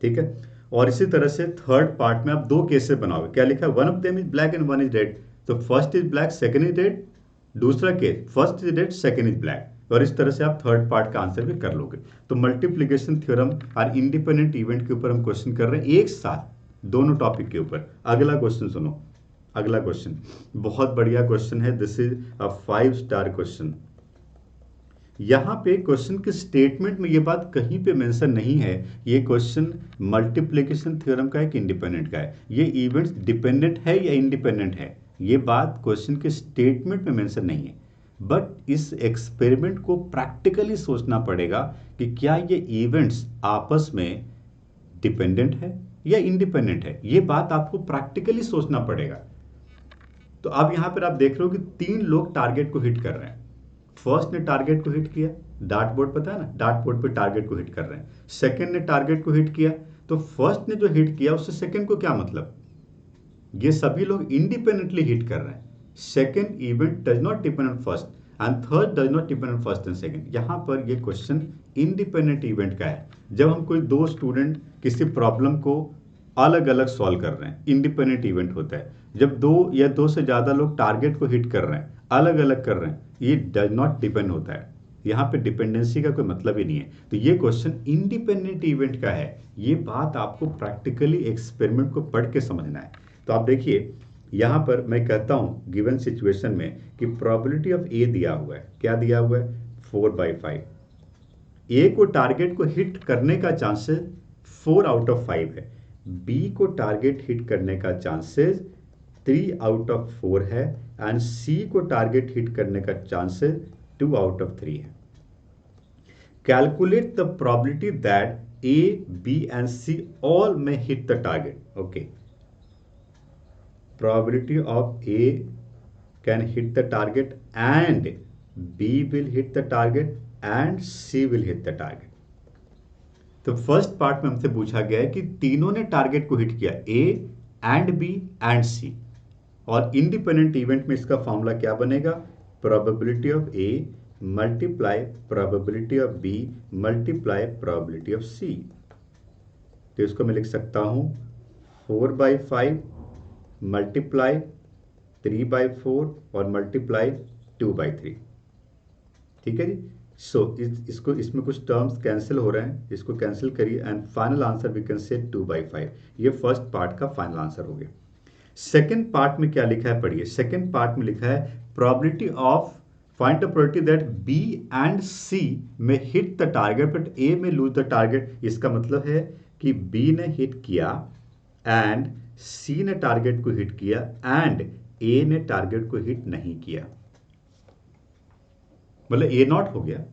ठीक है। और इसी तरह से थर्ड पार्ट में आप दो केसेस बनाओगे, क्या लिखा है, one of them is black and one is red. तो first is black second is red, दूसरा case first is red second is black, और इस तरह से आप थर्ड पार्ट का आंसर भी कर लोगे। तो मल्टीप्लिकेशन थ्योरम और इंडिपेंडेंट इवेंट के ऊपर हम क्वेश्चन कर रहे हैं एक साथ, दोनों टॉपिक के ऊपर। अगला क्वेश्चन सुनो, अगला क्वेश्चन बहुत बढ़िया क्वेश्चन है, this is a 5 star question. यहां पे क्वेश्चन के स्टेटमेंट में ये बात कहीं पे मेंशन नहीं है, ये क्वेश्चन मल्टीप्लिकेशन थ्योरम का है कि इंडिपेंडेंट का है, ये इवेंट्स डिपेंडेंट है या इंडिपेंडेंट है, ये बात क्वेश्चन के स्टेटमेंट में मेंशन नहीं है। बट इस एक्सपेरिमेंट को प्रैक्टिकली सोचना पड़ेगा कि क्या ये इवेंट्स आपस में डिपेंडेंट है या इंडिपेंडेंट है, ये बात आपको प्रैक्टिकली सोचना पड़ेगा। तो अब यहां पर आप देख रहे हो कि 3 लोग टारगेट को हिट कर रहे हैं। फर्स्ट ने टारगेट को हिट किया, डार्ट बोर्ड पता है ना, डार्ट बोर्ड पे टारगेट को हिट कर रहे हैं। सेकंड ने टारगेट को हिट किया, तो फर्स्ट ने जो हिट किया उससे सेकंड को क्या मतलब, ये सभी लोग इंडिपेंडेंटली हिट कर रहे हैं। Second event does not depend on first and third does not depend on first and second. यहां पर ये क्वेश्चन इंडिपेंडेंट इवेंट का है। जब हम कोई दो स्टूडेंट किसी प्रॉब्लम को अलग अलग सॉल्व कर रहे हैं, इंडिपेंडेंट इवेंट होता है। जब दो या दो से ज्यादा लोग टारगेट को हिट कर रहे हैं, अलग अलग कर रहे हैं, ये डज नॉट डिपेंड होता है, यहाँ पे डिपेंडेंसी का कोई मतलब ही नहीं है। तो ये क्वेश्चन इंडिपेंडेंट इवेंट का है, ये बात आपको प्रैक्टिकली एक्सपेरिमेंट को पढ़ के समझना है। तो आप देखिए यहाँ पर मैं कहता हूँ गिवन सिचुएशन में कि प्रोबेबिलिटी ऑफ ए दिया हुआ है, क्या दिया हुआ है, 4/5। ए को टारगेट को हिट करने का चांसेस 4 आउट ऑफ 5 है, बी को टारगेट हिट करने का चांसेस 3 आउट ऑफ 4 है एंड सी को टारगेट हिट करने का चांसेस 2 आउट ऑफ 3 है। Calculate the probability that A B and C all may hit the target. Okay, probability of A can hit the target and B will hit the target and C will hit the target. तो first part में हमसे पूछा गया है कि तीनों ने target को हिट किया, A and B and C, और इंडिपेंडेंट इवेंट में इसका फॉर्मूला क्या बनेगा, probability of A multiply probability of B multiply probability of C. तो इसको मैं लिख सकता हूं 4/5 मल्टीप्लाई 3/4 और मल्टीप्लाई 2/3, ठीक है जी। सो इसको इसमें कुछ टर्म्स कैंसिल हो रहे हैं, इसको कैंसिल करिए and final answer we can say 2/5। ये फर्स्ट पार्ट का फाइनल आंसर हो गया। सेकेंड पार्ट में क्या लिखा है पढ़िए, सेकेंड पार्ट में लिखा है probability of find the probability that B and C may hit the target but A may lose the target. इसका मतलब है कि बी ने हिट किया एंड सी ने टारगेट को हिट किया एंड ए ने टारगेट को हिट नहीं किया, मतलब ए नॉट हो गया।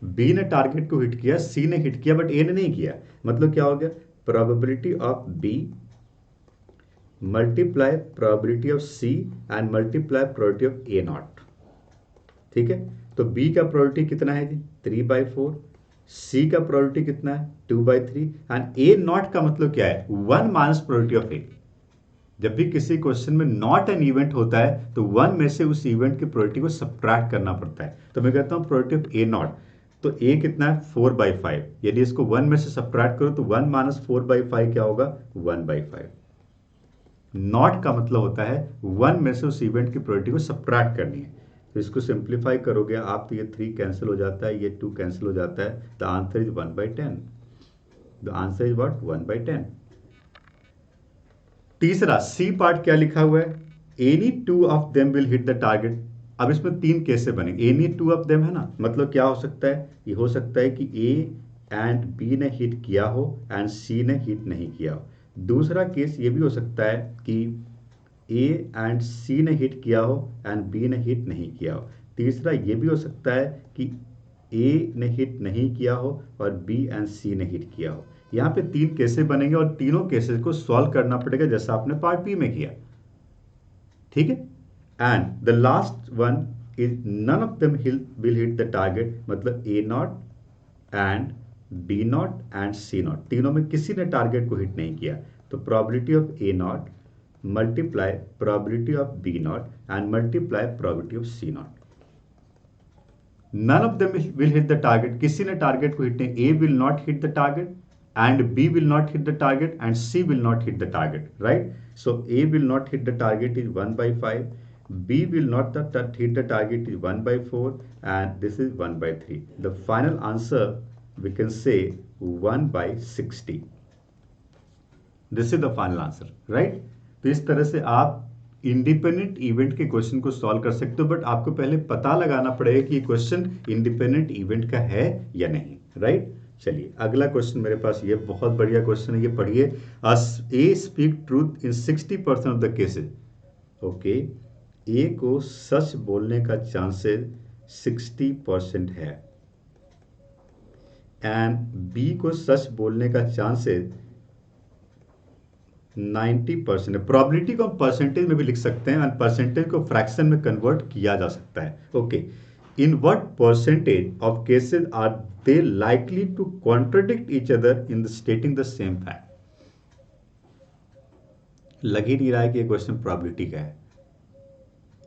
बी ने टारगेट को हिट किया, सी ने हिट किया बट ए ने नहीं किया, मतलब क्या हो गया, probability of B multiply probability of C and multiply probability of A not, ठीक है। तो बी का प्रोबेबिलिटी कितना है जी, 3/4, सी का प्रोबेबिलिटी कितना है, 2/3 एंड ए नॉट का मतलब क्या है, 1 माइनस प्रोबेबिलिटी ऑफ ए। जब भी किसी क्वेश्चन में नॉट एन इवेंट होता है तो 1 में से उस इवेंट की प्रोबेबिलिटी को सब्ट्रैक्ट करना पड़ता है। तो मैं कहता हूं प्रोबेबिलिटी ऑफ ए नॉट, तो ए कितना है 4/5, यदि इसको 1 में से सब्ट्रैक्ट करो तो 1 माइनस 4/5 क्या होगा, 1/5। नॉट का मतलब होता है 1 में से उस इवेंट की प्रोबेबिलिटी को सब्ट्रैक्ट करनी है। तो इसको सिंप्लीफाई करोगे आप तो ये 3 कैंसिल हो जाता है, ये 2 कैंसिल हो जाता है, the answer is 1/10। The answer is what, 1/10। तीसरा सी पार्ट क्या लिखा हुआ है, any two of them will hit the target. अब इसमें तीन केसेस बनेंगे, एनी टू ऑफ देम है ना, मतलब क्या हो सकता है, ये हो सकता है कि ए एंड बी ने हिट किया हो एंड सी ने हिट नहीं किया हो। दूसरा केस ये भी हो सकता है कि ए एंड सी ने हिट किया हो एंड बी ने हिट नहीं किया हो। तीसरा ये भी हो सकता है कि ए ने हिट नहीं किया हो और बी एंड सी ने हिट किया हो। यहाँ पे तीन केसेस बनेंगे और तीनों केसेस को सॉल्व करना पड़ेगा जैसा आपने पार्ट बी में किया, ठीक है। And the last one is none of them will hit the target, मतलब A not and B not and C not, तीनों में किसी ने टारगेट को हिट नहीं किया। तो probability of A not multiply probability of B not and multiply probability of C not. None of them will hit the target, किसी ने टारगेट को हिट नहीं, A will not hit the target and B will not hit the target and C will not hit the target, right? So A will not hit the target is 1 by 5, B will not hit the target is 1 by 4 and this is 1 by 3. The final answer we can say 1 by 60. This is the final answer, right? तो इस तरह से आप independent event के question को solve कर सकते हो, बट आपको पहले पता लगाना पड़ेगा कि ये क्वेश्चन इंडिपेंडेंट इवेंट का है या नहीं, राइट? चलिए अगला क्वेश्चन मेरे पास, ये बहुत बढ़िया क्वेश्चन है, ये पढ़िए। A speak truth in 60% of the cases. Okay, A को सच बोलने का चांसेस 60% है एंड बी को सच बोलने का चांसेस 90% है। प्रोबेबिलिटी को हम परसेंटेज में भी लिख सकते हैं एंड परसेंटेज को फ्रैक्शन में कन्वर्ट किया जा सकता है। Okay, in what percentage of cases are they likely to contradict each other in stating the same fact? लग ही नहीं रहा है कि ये क्वेश्चन प्रोबेबिलिटी का है।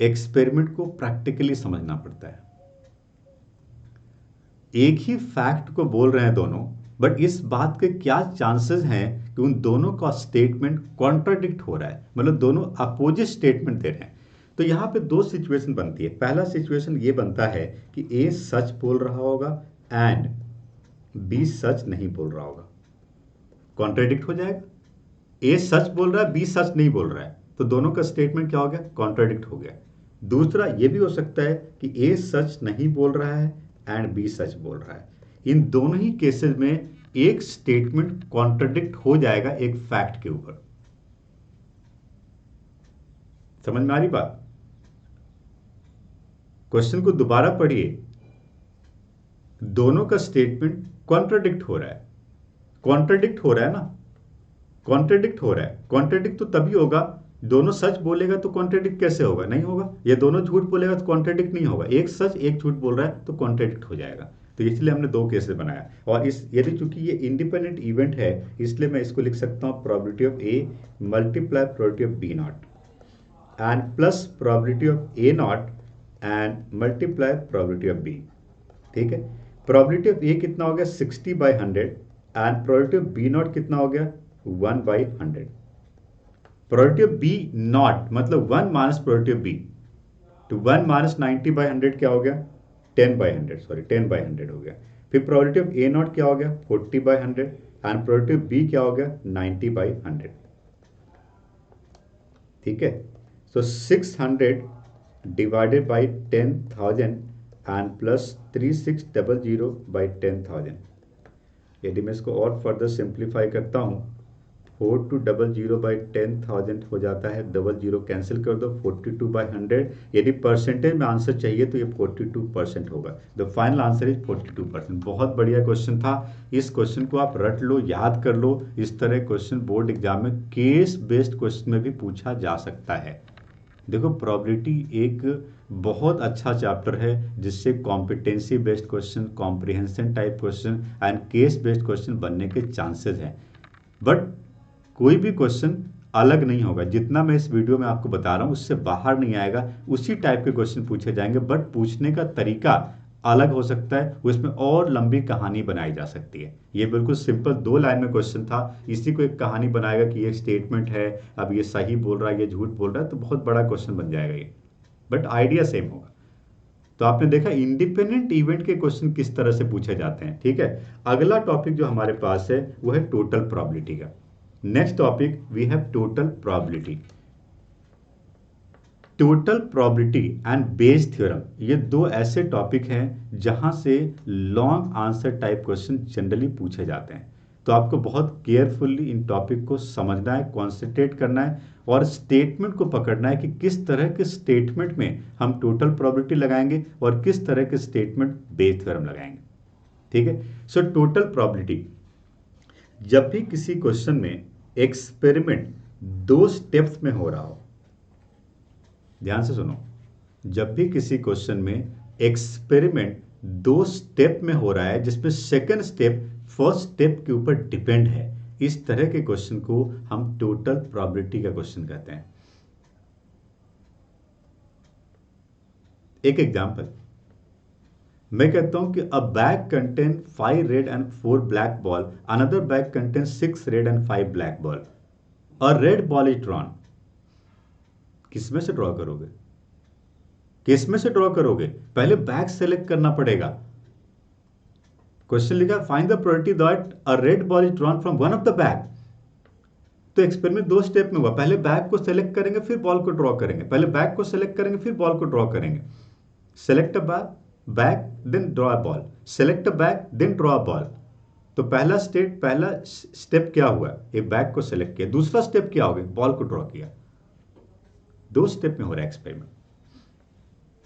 एक्सपेरिमेंट को प्रैक्टिकली समझना पड़ता है। एक ही फैक्ट को बोल रहे हैं दोनों, बट इस बात के क्या चांसेस हैं कि उन दोनों का स्टेटमेंट कॉन्ट्राडिक्ट हो रहा है, मतलब दोनों अपोजिट स्टेटमेंट दे रहे हैं। तो यहां पे दो सिचुएशन बनती है। पहला सिचुएशन ये बनता है कि ए सच बोल रहा होगा एंड बी सच नहीं बोल रहा होगा, कॉन्ट्राडिक्ट हो जाएगा। ए सच बोल रहा है, बी सच नहीं बोल रहा है, तो दोनों का स्टेटमेंट क्या हो गया, कॉन्ट्राडिक्ट हो गया। दूसरा ये भी हो सकता है कि ए सच नहीं बोल रहा है एंड बी सच बोल रहा है। इन दोनों ही केसेस में एक स्टेटमेंट कॉन्ट्राडिक्ट हो जाएगा एक फैक्ट के ऊपर। समझ में आ रही बात? क्वेश्चन को दोबारा पढ़िए। दोनों का स्टेटमेंट कॉन्ट्राडिक्ट हो रहा है, कॉन्ट्राडिक्ट हो रहा है ना, कॉन्ट्राडिक्ट हो रहा है। कॉन्ट्राडिक्ट तो तभी होगा, दोनों सच बोलेगा तो कॉन्ट्राडिक्ट कैसे होगा, नहीं होगा। ये दोनों झूठ बोलेगा तो कॉन्ट्राडिक्ट नहीं होगा। एक सच एक झूठ बोल रहा है तो कॉन्ट्राडिक्ट हो जाएगा। तो इसलिए हमने दो केसेस बनाया, और इस यदि चूंकि ये इंडिपेंडेंट इवेंट है इसलिए मैं इसको लिख सकता हूं probability of A multiply probability of B not and plus probability of A not and multiply probability of B. ठीक है, प्रोबेबिलिटी ऑफ ए कितना हो गया 60 by 100 and probability of B not कितना हो गया 1 by 100। Probability of B not मतलब 1 minus probability of B, तो 1 माइनस 90 by 100 क्या हो गया 10 by 100, सॉरी 10 by 100 हो गया। फिर प्रोबेबिलिटी ऑफ ए नॉट क्या हो गया 40 by 100 and probability of B क्या हो गया 90 by 100। ठीक है, सो 600 divided by 10,000 and plus 3600 by 10,000। यदि मैं इसको और फर्दर सिंप्लीफाई करता हूँ 4200 by 10,000 हो जाता है, 00 कैंसिल कर दो, 42 by 100। यदि परसेंटेज में आंसर चाहिए तो ये 42% होगा। The final answer is 42%। बहुत बढ़िया क्वेश्चन था। इस क्वेश्चन को आप रट लो, याद कर लो। इस तरह क्वेश्चन बोर्ड एग्जाम में केस बेस्ड क्वेश्चन में भी पूछा जा सकता है। देखो, प्रोबेबिलिटी एक बहुत अच्छा चैप्टर है जिससे competency based question, comprehension type question and case based question बनने के चांसेस हैं। बट कोई भी क्वेश्चन अलग नहीं होगा, जितना मैं इस वीडियो में आपको बता रहा हूँ उससे बाहर नहीं आएगा। उसी टाइप के क्वेश्चन पूछे जाएंगे, बट पूछने का तरीका अलग हो सकता है, उसमें और लंबी कहानी बनाई जा सकती है। ये बिल्कुल सिंपल 2 लाइन में क्वेश्चन था, इसी को एक कहानी बनाएगा कि ये स्टेटमेंट है, अब ये सही बोल रहा है, ये झूठ बोल रहा है, तो बहुत बड़ा क्वेश्चन बन जाएगा ये, बट आइडिया सेम होगा। तो आपने देखा इंडिपेंडेंट इवेंट के क्वेश्चन किस तरह से पूछे जाते हैं। ठीक है, अगला टॉपिक जो हमारे पास है वो है टोटल प्रोबेबिलिटी का। Next topic we have total probability. Total probability and Bayes theorem, ये दो ऐसे टॉपिक हैं जहां से long answer type question generally पूछे जाते हैं। तो आपको बहुत केयरफुली इन टॉपिक को समझना है, कॉन्सेंट्रेट करना है और स्टेटमेंट को पकड़ना है कि किस तरह के स्टेटमेंट में हम टोटल प्रोबेबिलिटी लगाएंगे और किस तरह के स्टेटमेंट बेस थ्योरम लगाएंगे। ठीक है। सो टोटल प्रोबेबिलिटी, जब भी किसी क्वेश्चन में एक्सपेरिमेंट दो स्टेप्स में हो रहा हो, ध्यान से सुनो, जब भी किसी क्वेश्चन में एक्सपेरिमेंट दो स्टेप में हो रहा है जिसमें सेकंड स्टेप फर्स्ट स्टेप के ऊपर डिपेंड है, इस तरह के क्वेश्चन को हम टोटल प्रोबेबिलिटी का क्वेश्चन कहते हैं। एक एग्जांपल, मैं कहता हूं कि अ bag contain 5 red and 4 black ball, another bag contain 6 red and 5 black ball, a red ball is drawn. किस में से ड्रॉ करोगे? किस में से ड्रॉ करोगे? पहले बैग सेलेक्ट करना पड़ेगा। क्वेश्चन लिखा find the probability that a red ball is drawn from one of the bag. तो एक्सपेरिमेंट दो स्टेप में हुआ, पहले बैग को सेलेक्ट करेंगे फिर बॉल को ड्रॉ करेंगे, पहले बैग को सेलेक्ट करेंगे फिर बॉल को ड्रॉ करेंगे। Select a bag then draw a ball, select a bag then draw a ball. तो पहला स्टेप क्या हुआ? एक बैग को सेलेक्ट किया। दूसरा स्टेप क्या हो गया? बॉल को ड्रॉ किया। दो स्टेप में हो रहा है एक्सपेरिमेंट।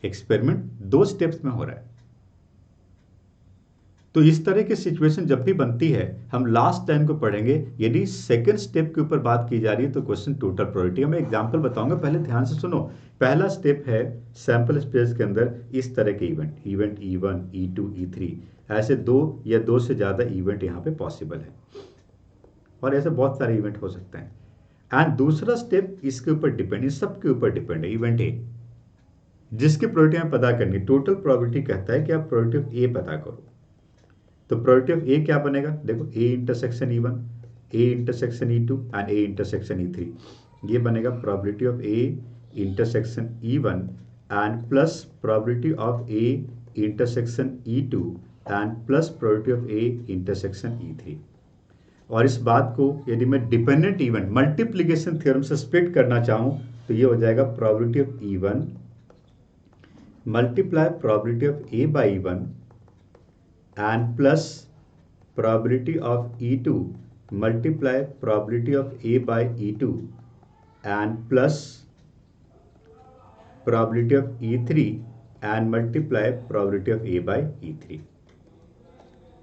एक्सपेरिमेंट दो स्टेप्स में हो रहा है। तो इस तरह की सिचुएशन जब भी बनती है, हम लास्ट टाइम को पढ़ेंगे। यदि सेकंड स्टेप के ऊपर बात की जा रही है तो क्वेश्चन टोटल प्रोबेबिलिटी। मैं एग्जांपल बताऊंगा, पहले ध्यान से सुनो। पहला स्टेप है सैंपल स्पेस के अंदर इस तरह के इवेंट E1, E2, E3, ऐसे दो या दो से ज्यादा इवेंट यहां पे पॉसिबल है और ऐसे बहुत सारे इवेंट हो सकते हैं। एंड दूसरा स्टेप इसके ऊपर डिपेंड, इस सब के ऊपर डिपेंड है, इवेंट ए, जिसकी प्रोबेबिलिटी हमें पता करनी। टोटल प्रोबेबिलिटी कहता है कि आप प्रोबेबिलिटी ऑफ ए पता करो। तो प्रोबेबिलिटी ऑफ ए क्या बनेगा? देखो, A intersection E1, A intersection E2 and A intersection E3। ये बनेगा probability of A intersection E1 and plus probability of A intersection E2 and plus probability of A intersection E3। और इस बात को यदि मैं डिपेंडेंट इवेंट मल्टीप्लिकेशन थ्योरम से split करना चाहूं तो ये हो जाएगा probability of E1 multiply probability of A by E1 and plus probability of E2 multiply probability of A by E2 and plus probability of E3 and multiply probability of A by E3।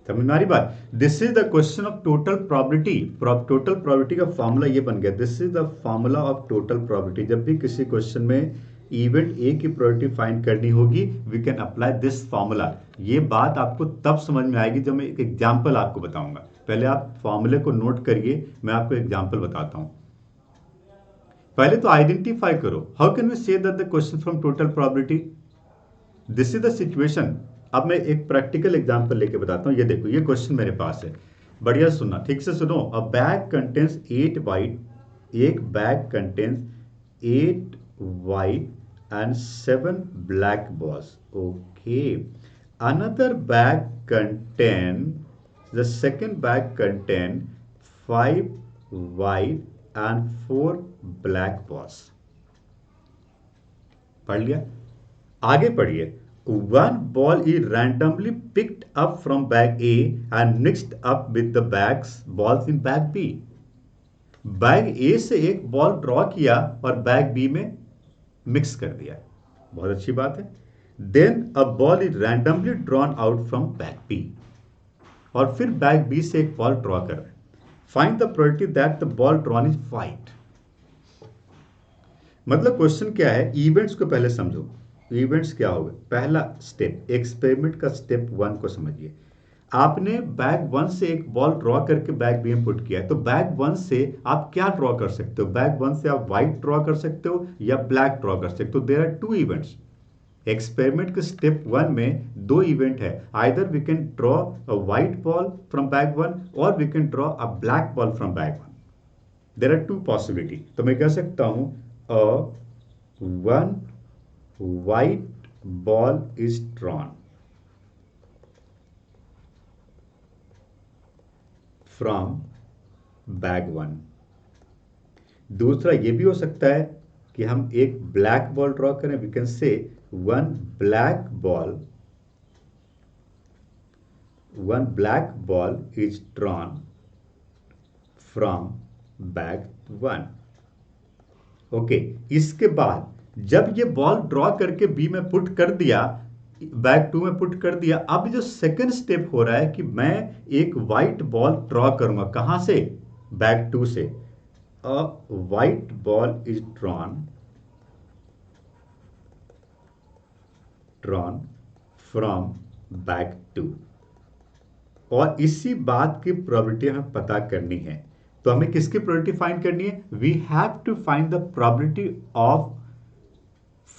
समझ में आ रही बात? This is the question of total probability. Total probability का formula ये बन गया। This is the formula of total probability. जब भी किसी क्वेश्चन में इवेंट ए की प्रोबेबिलिटी फाइंड करनी होगी, we can apply this formula. ये बात आपको तब समझ में आएगी जब मैं एक एग्जाम्पल आपको बताऊंगा। पहले आप फॉर्मूले को नोट करिए, मैं आपको एग्जाम्पल बताता हूं। पहले तो आइडेंटिफाई करो, how can we say that the question from total probability. This is the situation. अब मैं एक प्रैक्टिकल एग्जांपल लेके बताता हूं। ये देखो, ये क्वेश्चन मेरे पास है, बढ़िया सुनना, ठीक से सुनो। अ बैग कंटेन्स 8 वाइट, एक bag contains 8 white and 7 black balls. Okay, another bag contain, the second bag contain 5 white and 4 black balls. पढ़ लिया? आगे पढ़िए। One ball is randomly picked up from bag A and mixed up with the balls in bag B। Bag A से एक ball draw किया और bag B में mix कर दिया। बहुत अच्छी बात है। Then a ball is randomly drawn out from bag B, और फिर बैग बी से एक बॉल ड्रॉ कर रहे हैं। Find the probability that the ball drawn is white. मतलब क्वेश्चन क्या है, इवेंट्स को पहले समझो। इवेंट्स क्या होगा? पहला स्टेप, एक्सपेरिमेंट का स्टेप 1 को समझिए। आपने बैग 1 से एक बॉल ड्रॉ करके बैग बी में पुट किया है, तो बैग 1 से आप क्या ड्रॉ कर सकते हो? बैग 1 से आप व्हाइट ड्रॉ कर सकते हो या ब्लैक ड्रॉ कर सकते हो। There are 2 events. एक्सपेरिमेंट के स्टेप 1 में 2 इवेंट है। Either we can draw a white ball from bag 1 और we can draw a black ball from bag 1। There are 2 possibility. तो मैं कह सकता हूं one white ball is drawn from bag 1। दूसरा ये भी हो सकता है कि हम एक ब्लैक बॉल ड्रॉ करें, we can say one black ball is drawn from bag 1। Okay, इसके बाद जब ये बॉल ड्रॉ करके बी में पुट कर दिया, बैग 2 में पुट कर दिया, अब जो सेकंड स्टेप हो रहा है कि मैं एक वाइट बॉल ड्रॉ करूंगा। कहां से? बैग 2 से। अ white ball is drawn from bag 2। और इसी बात की प्रोबेबिलिटी हमें पता करनी है। तो हमें किसकी प्रोबेबिलिटी फाइंड करनी है? We have to find the probability of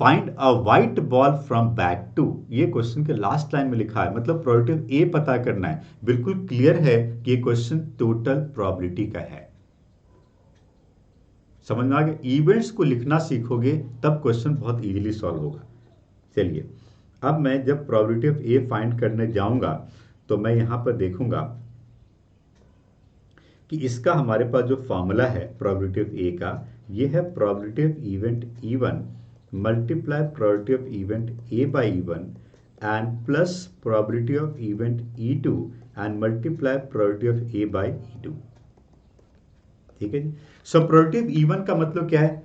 find a white ball from bag 2। ये क्वेश्चन के लास्ट लाइन में लिखा है, मतलब प्रोबेबिलिटी ऑफ ए पता करना है। बिल्कुल क्लियर है कि ये क्वेश्चन टोटल प्रोबेबिलिटी का है। समझ में आ गया? इवेंट्स को लिखना सीखोगे तब क्वेश्चन बहुत इजीली सॉल्व होगा। चलिए, अब मैं जब प्रोबेबिलिटी ऑफ ए फाइंड करने जाऊंगा तो मैं यहां पर देखूंगा कि इसका हमारे पास जो फॉर्मूला है प्रोबेबिलिटी ऑफ ए का, ये है probability of event E1 multiply probability of event A by E1 and plus probability of event E2 and multiply probability of A by E2। ठीक है जी। सो प्रोबेबिलिटी ऑफ E1 का मतलब क्या है?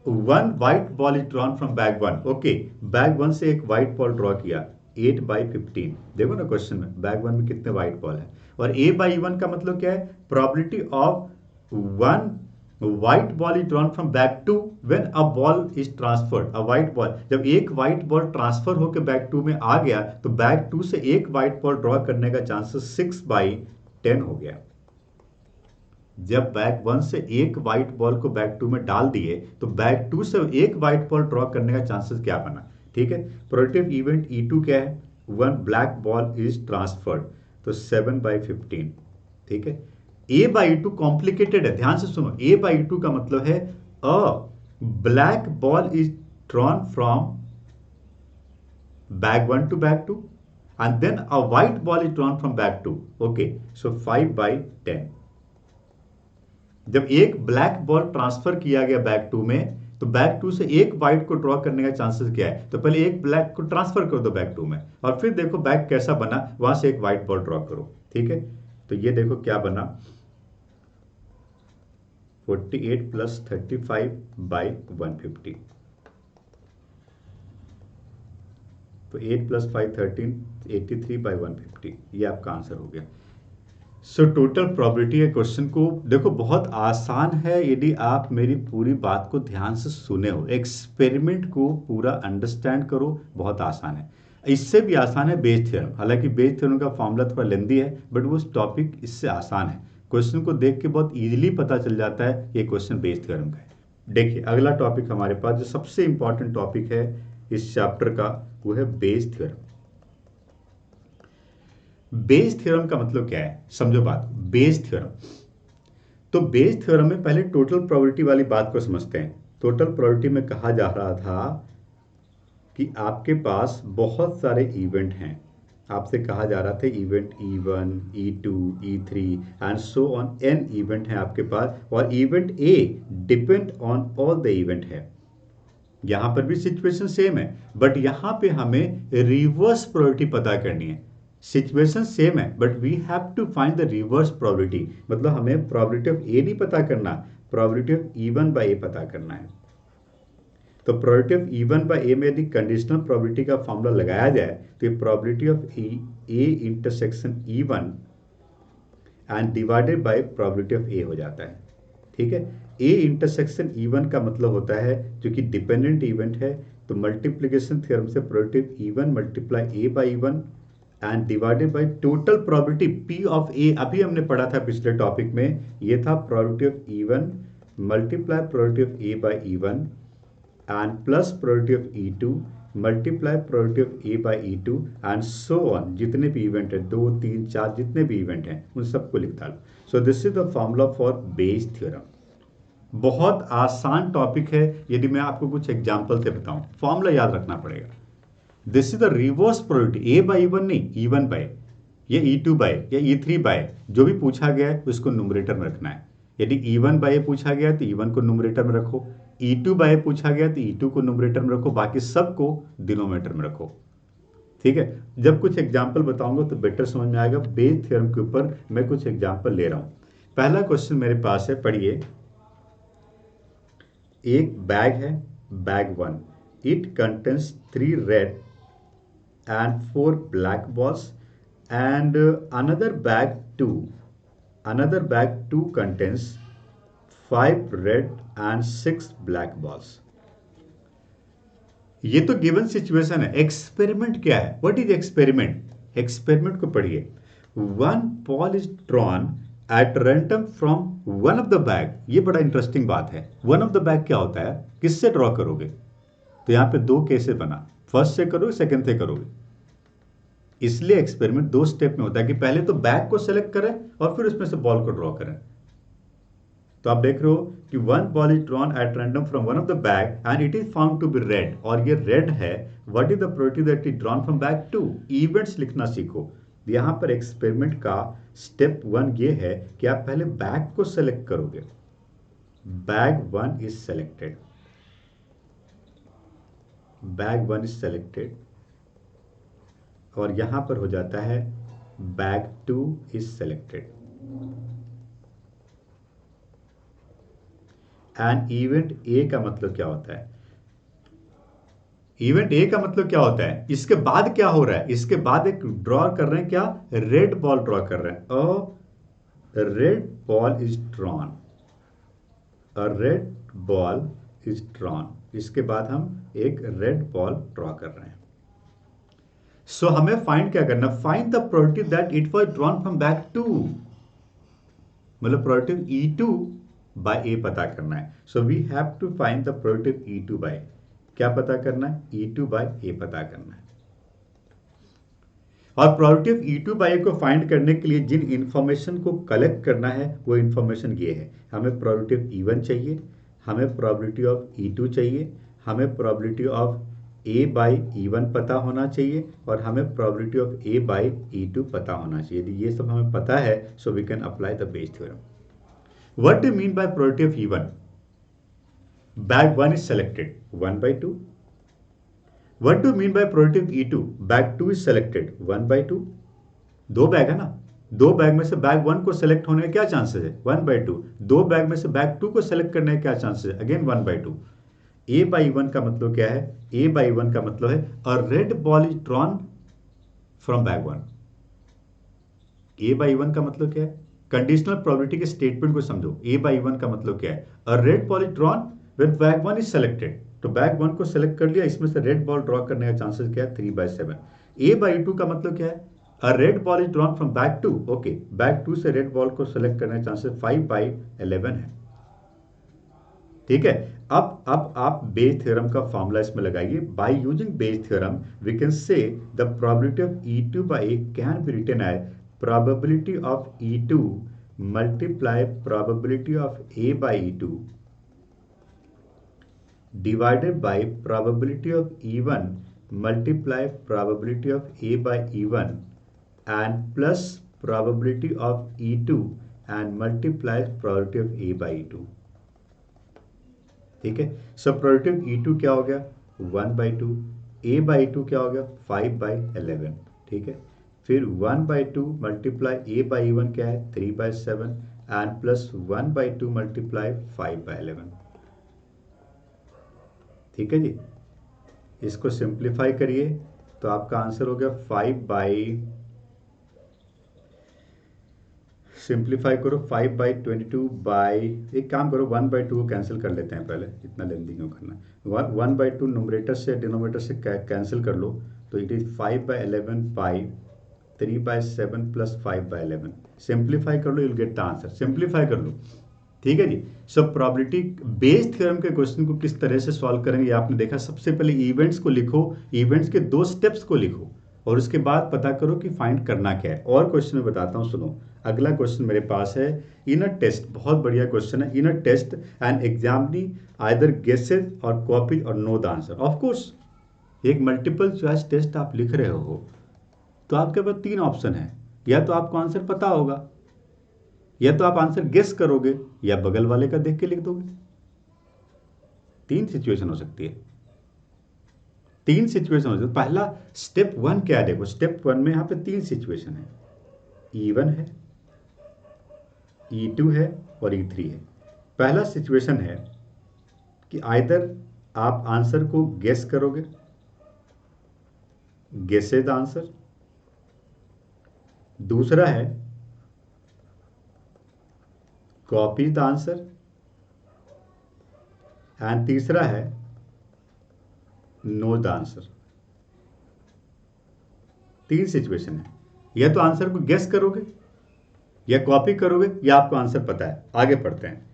One white ball is drawn from bag 1। Okay, bag 1 से एक white ball draw किया 8/15। देखो ना क्वेश्चन में बैग 1 में कितने वाइट बॉल है। और A/1 का मतलब क्या है? Probability of one white ball is drawn from bag 2 when a ball is transferred. A white ball, जब एक व्हाइट बॉल ट्रांसफर होकर बैग 2 में आ गया तो बैग 2 से एक व्हाइट बॉल ड्रॉ करने का चांसेस 6/10 हो गया। जब बैग 1 से एक व्हाइट बॉल को बैग 2 में डाल दिए तो बैग 2 से एक व्हाइट बॉल ड्रॉ करने का चांसेस क्या बना? ठीक है, प्रोबेबिलिटी ऑफ इवेंट E2 क्या है? One black ball is transferred, तो 7/15। ठीक है, A/E2 कॉम्प्लिकेटेड है, ध्यान से सुनो। A/E2 का मतलब है a black ball is drawn from bag 1 to bag 2 and then a white ball is drawn from bag 2। Okay, so 5/10। जब एक ब्लैक बॉल ट्रांसफर किया गया बैग 2 में तो बैग 2 से एक व्हाइट को ड्रॉ करने का चांसेस क्या है? तो पहले एक ब्लैक को ट्रांसफर कर दो बैग 2 में और फिर देखो बैग कैसा बना, वहां से एक व्हाइट बॉल ड्रॉ करो। ठीक है, तो ये देखो क्या बना, 48 + 35/150। तो 8 + 5 13, 83/150। ये आपका आंसर हो गया। सो टोटल प्रोबेबिलिटी के क्वेश्चन को देखो, बहुत आसान है यदि आप मेरी पूरी बात को ध्यान से सुने हो, एक्सपेरिमेंट को पूरा अंडरस्टैंड करो, बहुत आसान है। इससे भी आसान है बेस थ्योरम। हालांकि बेस थ्योरम का फॉर्मूला थोड़ा लेंदी है, बट वो टॉपिक इससे आसान है। क्वेश्चन को देख के बहुत इजीली पता चल जाता है ये क्वेश्चन बेस थ्योरम का है। देखिए, अगला टॉपिक हमारे पास जो सबसे इंपॉर्टेंट टॉपिक है इस चैप्टर का, वो है बेस थ्योरम। बेस थ्योरम का मतलब क्या है? समझो बात। बेस थ्योरम, तो बेस थ्योरम में पहले टोटल प्रोबेबिलिटी वाली बात को समझते हैं। टोटल प्रोबेबिलिटी में कहा जा रहा था कि आपके पास बहुत सारे इवेंट हैं। आपसे कहा जा रहा था event E1 E2 E3 and so on, n event है आपके पास, और event A depend on all the event है। यहां पर भी सिचुएशन सेम है, बट यहां पे हमें रिवर्स प्रोबेबिलिटी पता करनी है। सिचुएशन सेम है but we have to find the reverse probability. मतलब हमें प्रोबेबिलिटी ऑफ ए नहीं पता करना, प्रोबेबिलिटी ऑफ E1/A पता करना है। तो प्रोबेबिलिटी ऑफ E1/A में यदि कंडीशनल प्रोबेबिलिटी का फॉर्मूला लगाया जाए तो ये probability of A intersection E1 and divided by probability of A हो जाता है। ठीक है, A इंटरसेक्शन E1 का मतलब होता है जो कि डिपेंडेंट इवेंट है, तो मल्टीप्लिकेशन थ्योरम से probability of E1 multiply A/E1 and divided by total probability P of A। अभी हमने पढ़ा था पिछले टॉपिक में, ये था probability of E1 multiply probability of A/E1 and plus probability of E2 multiply probability of A/E2 and so on. जितने भी इवेंट है, 2 3 4 जितने भी इवेंट हैं उन सबको लिखता लो। So this is the formula for Bayes theorem. बहुत आसान टॉपिक है। यदि मैं आपको कुछ एग्जांपल से बताऊं, फॉर्मूला याद रखना पड़ेगा। This is the reverse probability, A/E1 नहीं, E1/, या E2/, या E3/, जो भी पूछा गया है उसको न्यूमरेटर में रखना है। यदि E1/A पूछा गया है तो E1 को न्यूमरेटर में रखो, E2 बाय पूछा गया तो E2 को न्यूमरेटर में रखो, बाकी सबको डिनोमिनेटर में रखो। ठीक है, जब कुछ एग्जाम्पल बताऊंगा तो बेटर समझ में आएगा। बेस थ्योरम के ऊपर मैं कुछ एग्जाम्पल ले रहा हूं। पहला क्वेश्चन मेरे पास है, पढ़िए। एक बैग है, bag 1, it contains 3 red and 4 black balls, and another bag 2 contains 5 red and 6 black balls. ये तो गिवन सिचुएशन है। एक्सपेरिमेंट क्या है? What is experiment? एक्सपेरिमेंट को पढ़िए। One ball is drawn at random from one of the bag. ये बड़ा interesting बात है। वन ऑफ द बैग क्या होता है? किससे ड्रॉ करोगे? तो यहां पे दो केसेस बना, फर्स्ट से करोगे, सेकंड से करोगे। इसलिए एक्सपेरिमेंट 2 स्टेप में होता है कि पहले तो बैग को सेलेक्ट करें और फिर उसमें से बॉल को ड्रॉ करें। तो आप देख रहे हो कि one ball is drawn at random from one of the bag and it is found to be red, और ये रेड है। What is the probability that is drawn from bag 2? Events लिखना सीखो। यहां पर एक्सपेरिमेंट का स्टेप 1 ये है कि आप पहले बैग को सेलेक्ट करोगे। Bag 1 is selected, bag 1 is selected, और यहां पर हो जाता है bag 2 is selected. And event A का मतलब क्या होता है? इवेंट ए का मतलब क्या होता है? इसके बाद क्या हो रहा है? इसके बाद एक ड्रॉ कर रहे हैं, क्या? रेड बॉल ड्रॉ कर रहे हैं। A red ball is drawn, a red ball is drawn. इसके बाद हम एक रेड बॉल ड्रॉ कर रहे हैं। सो हमें फाइंड क्या करना? Find the probability that it was drawn from bag 2, मतलब प्रोबेबिलिटी E2 बाय ए पता करना है। So we have to find the probability E2 by, क्या पता करना है? E2 बाय ए पता करना है। और प्रोबेबिलिटी E2 बाय ए को फाइंड करने के लिए जिन इंफॉर्मेशन को कलेक्ट करना है वो इंफॉर्मेशन ये है। हमें प्रोबेबिलिटी E1 चाहिए, हमें प्रोबेबिलिटी ऑफ E2 चाहिए, हमें probability of A by E1 पता होना चाहिए, और हमें probability of A by E2 पता होना चाहिए। यदि ये सब हमें पता है, so we can apply the Bayes theorem. What do mean by probability of E1? Bag 1 is selected, 1/2। What do mean by probability of E2? Bag 2 is selected, 1/2। दो बैग है ना, दो बैग में से बैग 1 को सेलेक्ट होने के क्या चांसेस है? 1/2। दो बैग में से बैग 2 को सेलेक्ट करने के क्या चांसेस है? अगेन 1/2। A बाई 1 का मतलब क्या है? A बाई 1 का मतलब है a red ball is drawn from bag 1। A by 1 का मतलब क्या है? कंडीशनल प्रोबेबिलिटी के स्टेटमेंट को समझो। A बाई 1 का मतलब क्या है? A red ball is drawn when bag 1 is selected. तो बैग 1 को सेलेक्ट कर लिया, इसमें से रेड बॉल ड्रॉ करने का चांसेस क्या है? 3/7। A बाई 2 का मतलब क्या है? A red ball is drawn from bag 2। Okay, bag 2 से रेड बॉल को सेलेक्ट करने का चांसेस 5/11 है। ठीक है। अब आप बेस थ्योरम का फॉर्मूला इसमें लगाइए। By using Bayes theorem we can say the probability of E2 by A can be written as probability of E2 multiply probability of A by E2 divided by probability of E1 multiply probability of A by E1 and plus probability of E2 and multiply probability of A by E2। ठीक है। So probability E2 क्या हो गया? 1/2। A by 2 क्या हो गया? 5/11। ठीक है। फिर 1/2 मल्टीप्लाई A बाई 1 क्या है? 3/7 एंड प्लस 1/2 मल्टीप्लाई 5/11। ठीक है जी। इसको सिंप्लीफाई करिए तो आपका आंसर हो गया सिंप्लीफाई करो 5/22 बाई, एक काम करो 1/2 को कैंसिल कर लेते हैं पहले, इतना लेंदी क्यों करना। 1/2 न्यूमरेटर से डिनोमिनेटर से कैंसिल कर लो, तो इट इज 5/11 5, 3/7 प्लस 5/11। सिंप्लीफाई कर लो, you will get the answer. Simplify कर लो। ठीक है जी। सो प्रोबेबिलिटी बेस्ड थ्योरम के क्वेश्चन को किस तरह से सॉल्व करेंगे आपने देखा। सबसे पहले इवेंट्स को लिखो, इवेंट्स के 2 स्टेप्स को लिखो, और उसके बाद पता करो कि फाइंड करना क्या है। और क्वेश्चन में बताता हूं, सुनो। अगला क्वेश्चन मेरे पास है, इन अ टेस्ट, बहुत बढ़िया क्वेश्चन है। In a test and examinee either guesses और कॉपी और know the answer. Of course एक मल्टीपल चॉइस टेस्ट आप लिख रहे हो तो आपके पास 3 ऑप्शन है, या तो आपको आंसर पता होगा, या तो आप आंसर गेस करोगे, या बगल वाले का देख के लिख दोगे। तीन सिचुएशन हो सकती है, तीन सिचुएशन हो सकती है। पहला स्टेप वन क्या है, देखो स्टेप वन में यहाँ पे तीन सिचुएशन है, E1 है, E2 है और E3 है। पहला सिचुएशन है कि आइदर आप आंसर को गेस करोगे, गेस इज द आंसर। दूसरा है कॉपी द आंसर, एंड तीसरा है नो द आंसर। तीन सिचुएशन है, या तो आंसर को गेस करोगे, या कॉपी करोगे, या आपको आंसर पता है। आगे पढ़ते हैं।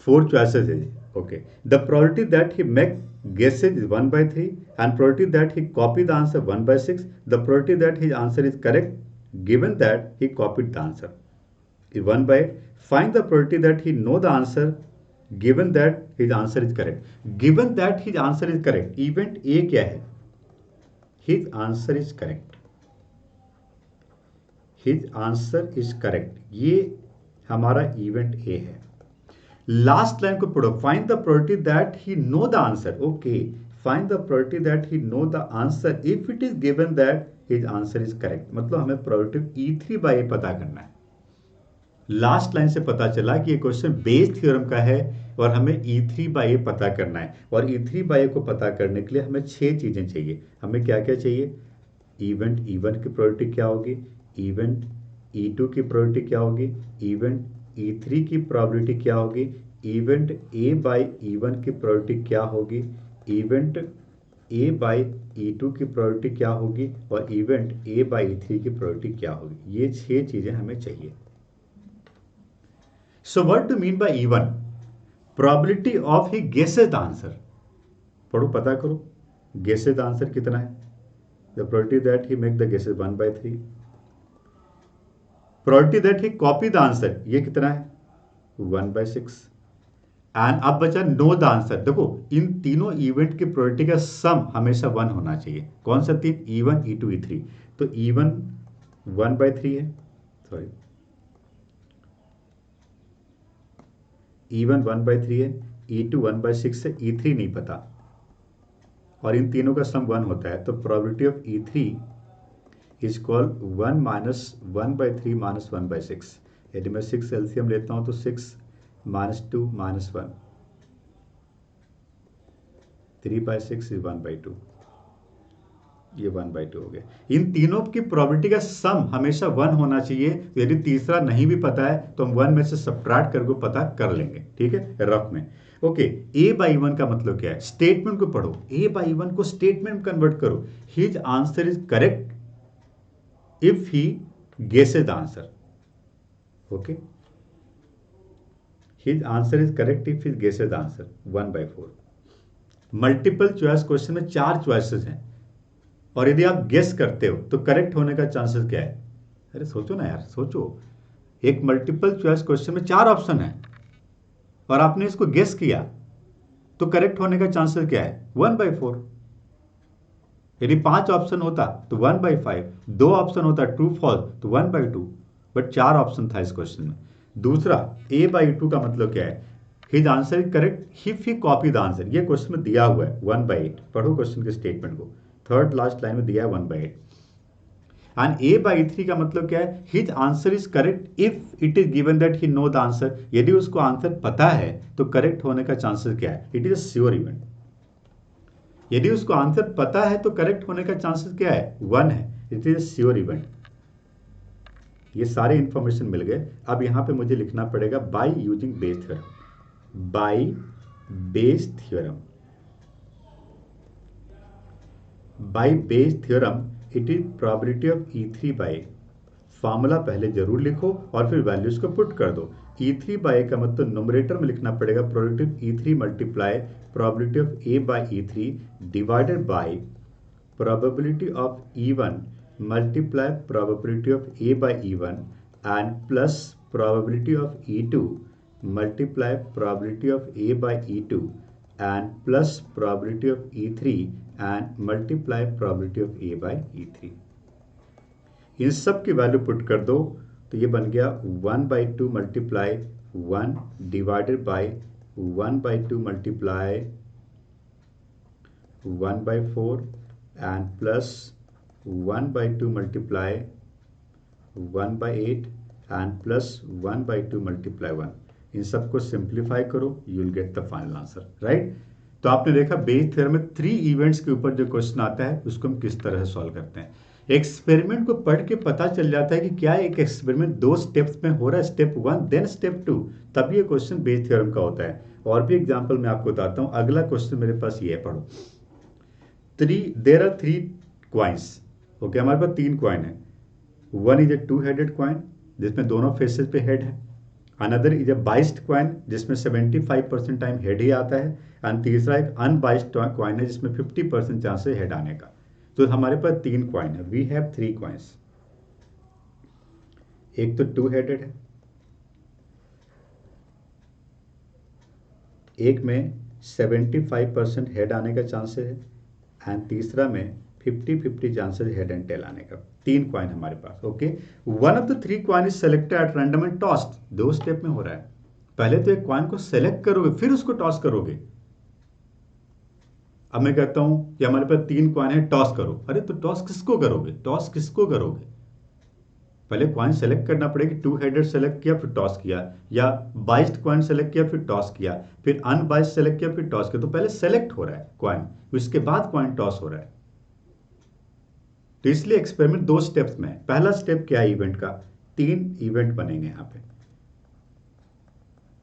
फोर चॉइसेस है। Okay, the probability that he make guesses is 1/3 and probability that he copy the answer 1/6. The probability that his answer is correct given that he copied the answer is 1/8. Find the probability that he know the answer given that his answer is correct. Given that his answer is correct, event A क्या है? His answer is correct. His answer is correct. ये हमारा event A है। Last line को पढ़ो, find the probability that he no the answer. Okay, find the probability that he no the answer if it is given that his answer is correct. मतलब हमें probability E3/A पता करना है। Last line से पता चला कि ये क्वेश्चन बेस थ्योरम का है और हमें E3/A पता करना है। और E3/A को पता करने के लिए हमें 6 चीजें चाहिए। हमें क्या क्या चाहिए? इवेंट E1 की प्रोबेबिलिटी क्या होगी, इवेंट E2 की प्रोबेबिलिटी क्या होगी, इवेंट E3 की प्रोबेबिलिटी क्या होगी, इवेंट A/E1 की प्रोबेबिलिटी क्या होगी, इवेंट A/E2 की प्रोबेबिलिटी क्या होगी, और इवेंट A/E3 की प्रोबेबिलिटी क्या होगी। ये 6 चीजें हमें चाहिए। सो what do mean bye E1? Probability of he guesses the answer. पढ़ो, पता करो गेसेस द आंसर कितना है। The probability that he make the guesses 1/3। Probability that he copy the answer, ये कितना है? 1/6। एंड अब बचा नो द आंसर। देखो इन तीनों इवेंट की प्रोबेबिलिटी का सम हमेशा 1 होना चाहिए। कौन सा तीन? E1, E2, E3। तो E1 1/3 है, सॉरी E1 1/3 है, E2 1/6 है, E3 नहीं पता, और इन तीनों का सम 1 होता है। तो probability of E3 is called 1 minus 1/3 minus 1/6। यदि मैं 6 एलसीएम लेता हूं तो 6 माइनस 2 माइनस 1, 3/6 इज 1/2। ये 1/2 हो गया। इन तीनों की प्रोबेबिलिटी का सम हमेशा 1 होना चाहिए। तो यदि तीसरा नहीं भी पता है तो हम 1 में से सब्ट्रैक्ट करके पता कर लेंगे। ठीक है, रफ में। ओके, A/1 का मतलब क्या है? स्टेटमेंट को पढ़ो, A/1 को स्टेटमेंट में कन्वर्ट करो। His answer is correct if he guesses the answer. Okay, his answer is correct if he guesses the answer 1/4। Multiple choice question में 4 चॉइसेस हैं, और यदि आप गेस करते हो तो करेक्ट होने का चांसेस क्या है? अरे सोचो ना यार, सोचो। एक मल्टीपल चॉइस क्वेश्चन में 4 ऑप्शन है और आपने इसको गेस किया तो करेक्ट होने का चांसेस क्या है? 1/4। यदि 5 ऑप्शन होता तो 1/5, 2 ऑप्शन होता ट्रू फॉल्स तो 1/2, बट 4 ऑप्शन था इस क्वेश्चन में। दूसरा A/2 का मतलब क्या है? His answer is correct if he copy the answer. ये क्वेश्चन में दिया हुआ है 1/8। पढ़ो क्वेश्चन के स्टेटमेंट को, थर्ड लास्ट लाइन में दिया है 1/8। एंड A/3 का मतलब क्या है? His answer is correct if it is given that he no the answer. यदि उसको आंसर पता है तो करेक्ट होने का चांसेस क्या है? It is a sure event. यदि उसको आंसर पता है तो करेक्ट होने का चांसेस क्या है? 1 है। It is a sure event. ये सारे इंफॉर्मेशन मिल गए। अब यहां पे मुझे लिखना पड़ेगा bye using Bayes theorem. Bye Bayes theorem, bye Bayes theorem it is probability of E3/A। Formula पहले जरूर लिखो और फिर वैल्यूज को पुट कर दो। E3/A का मतलब न्यूमरेटर में लिखना पड़ेगा probability of E3 multiply probability of A/E3 divided by probability of E1 multiply probability of A/E1 and plus probability of E2 multiply probability of A/E2 and plus probability of E3 and multiply probability of A/E3। इन सब की value put कर दो तो ये बन गया 1/2 multiply 1 divided by 1/2 multiply 1/4 and plus 1/2 multiply 1/8 and plus 1/2 multiply 1। इन सबको simplify करो, you will get the final answer, right. तो आपने देखा बेस थ्योरम में 3 इवेंट्स के ऊपर जो क्वेश्चन आता है उसको हम किस तरह से सॉल्व करते हैं। एक्सपेरिमेंट को पढ़ के पता चल जाता है कि क्या एक एक्सपेरिमेंट 2 स्टेप्स में हो रहा है, स्टेप 1 देन स्टेप 2, तब ये क्वेश्चन बेस थ्योरम का होता है। और भी एग्जांपल मैं आपको बताता हूँ। अगला क्वेश्चन मेरे पास ये है, पढ़ो। देयर आर 3 क्वाइंस, ओके, हमारे पास 3 क्वाइन है। वन इज ए 2-हेडेड क्वाइन जिसमें दोनों फेसेस पे हेड है। Another is a biased coin जिसमें 75% टाइम हेड ही आता है। एंड तीसरा एक अनबाइस्ड क्वाइन है जिसमें 50% चांस है हेड आने का। तो हमारे पास 3 क्वाइन है, वी हैव 3 क्वाइंस। एक तो 2-हेडेड है, एक में 75% हेड आने का चांसेस है एंड तीसरा में 50-50 चांसेस हेड एंड टेल आने का। 3 क्वाइन हमारे पास, okay. One of the 3 coin is selected at random and tossed. 2 step में हो रहा है। पहले तो एक क्वाइन को सेलेक्ट करोगे फिर उसको टॉस करोगे। अब मैं कहता हूं कि हमारे पास 3 क्वाइन है, टॉस करो। अरे तो टॉस किसको करोगे, टॉस किसको करोगे? पहले क्वाइन सेलेक्ट करना पड़ेगा। 2-हेडेड सेलेक्ट किया फिर टॉस किया, या बाइस्ड क्वाइन सेलेक्ट किया फिर टॉस किया, फिर अनबाइस्ड सेलेक्ट किया फिर टॉस किया। तो पहले सेलेक्ट हो रहा है क्वाइन, उसके बाद क्वाइन टॉस हो रहा है। तो इसलिए एक्सपेरिमेंट 2 स्टेप्स में है। पहला स्टेप क्या है इवेंट का, 3 इवेंट बनेंगे यहां पे।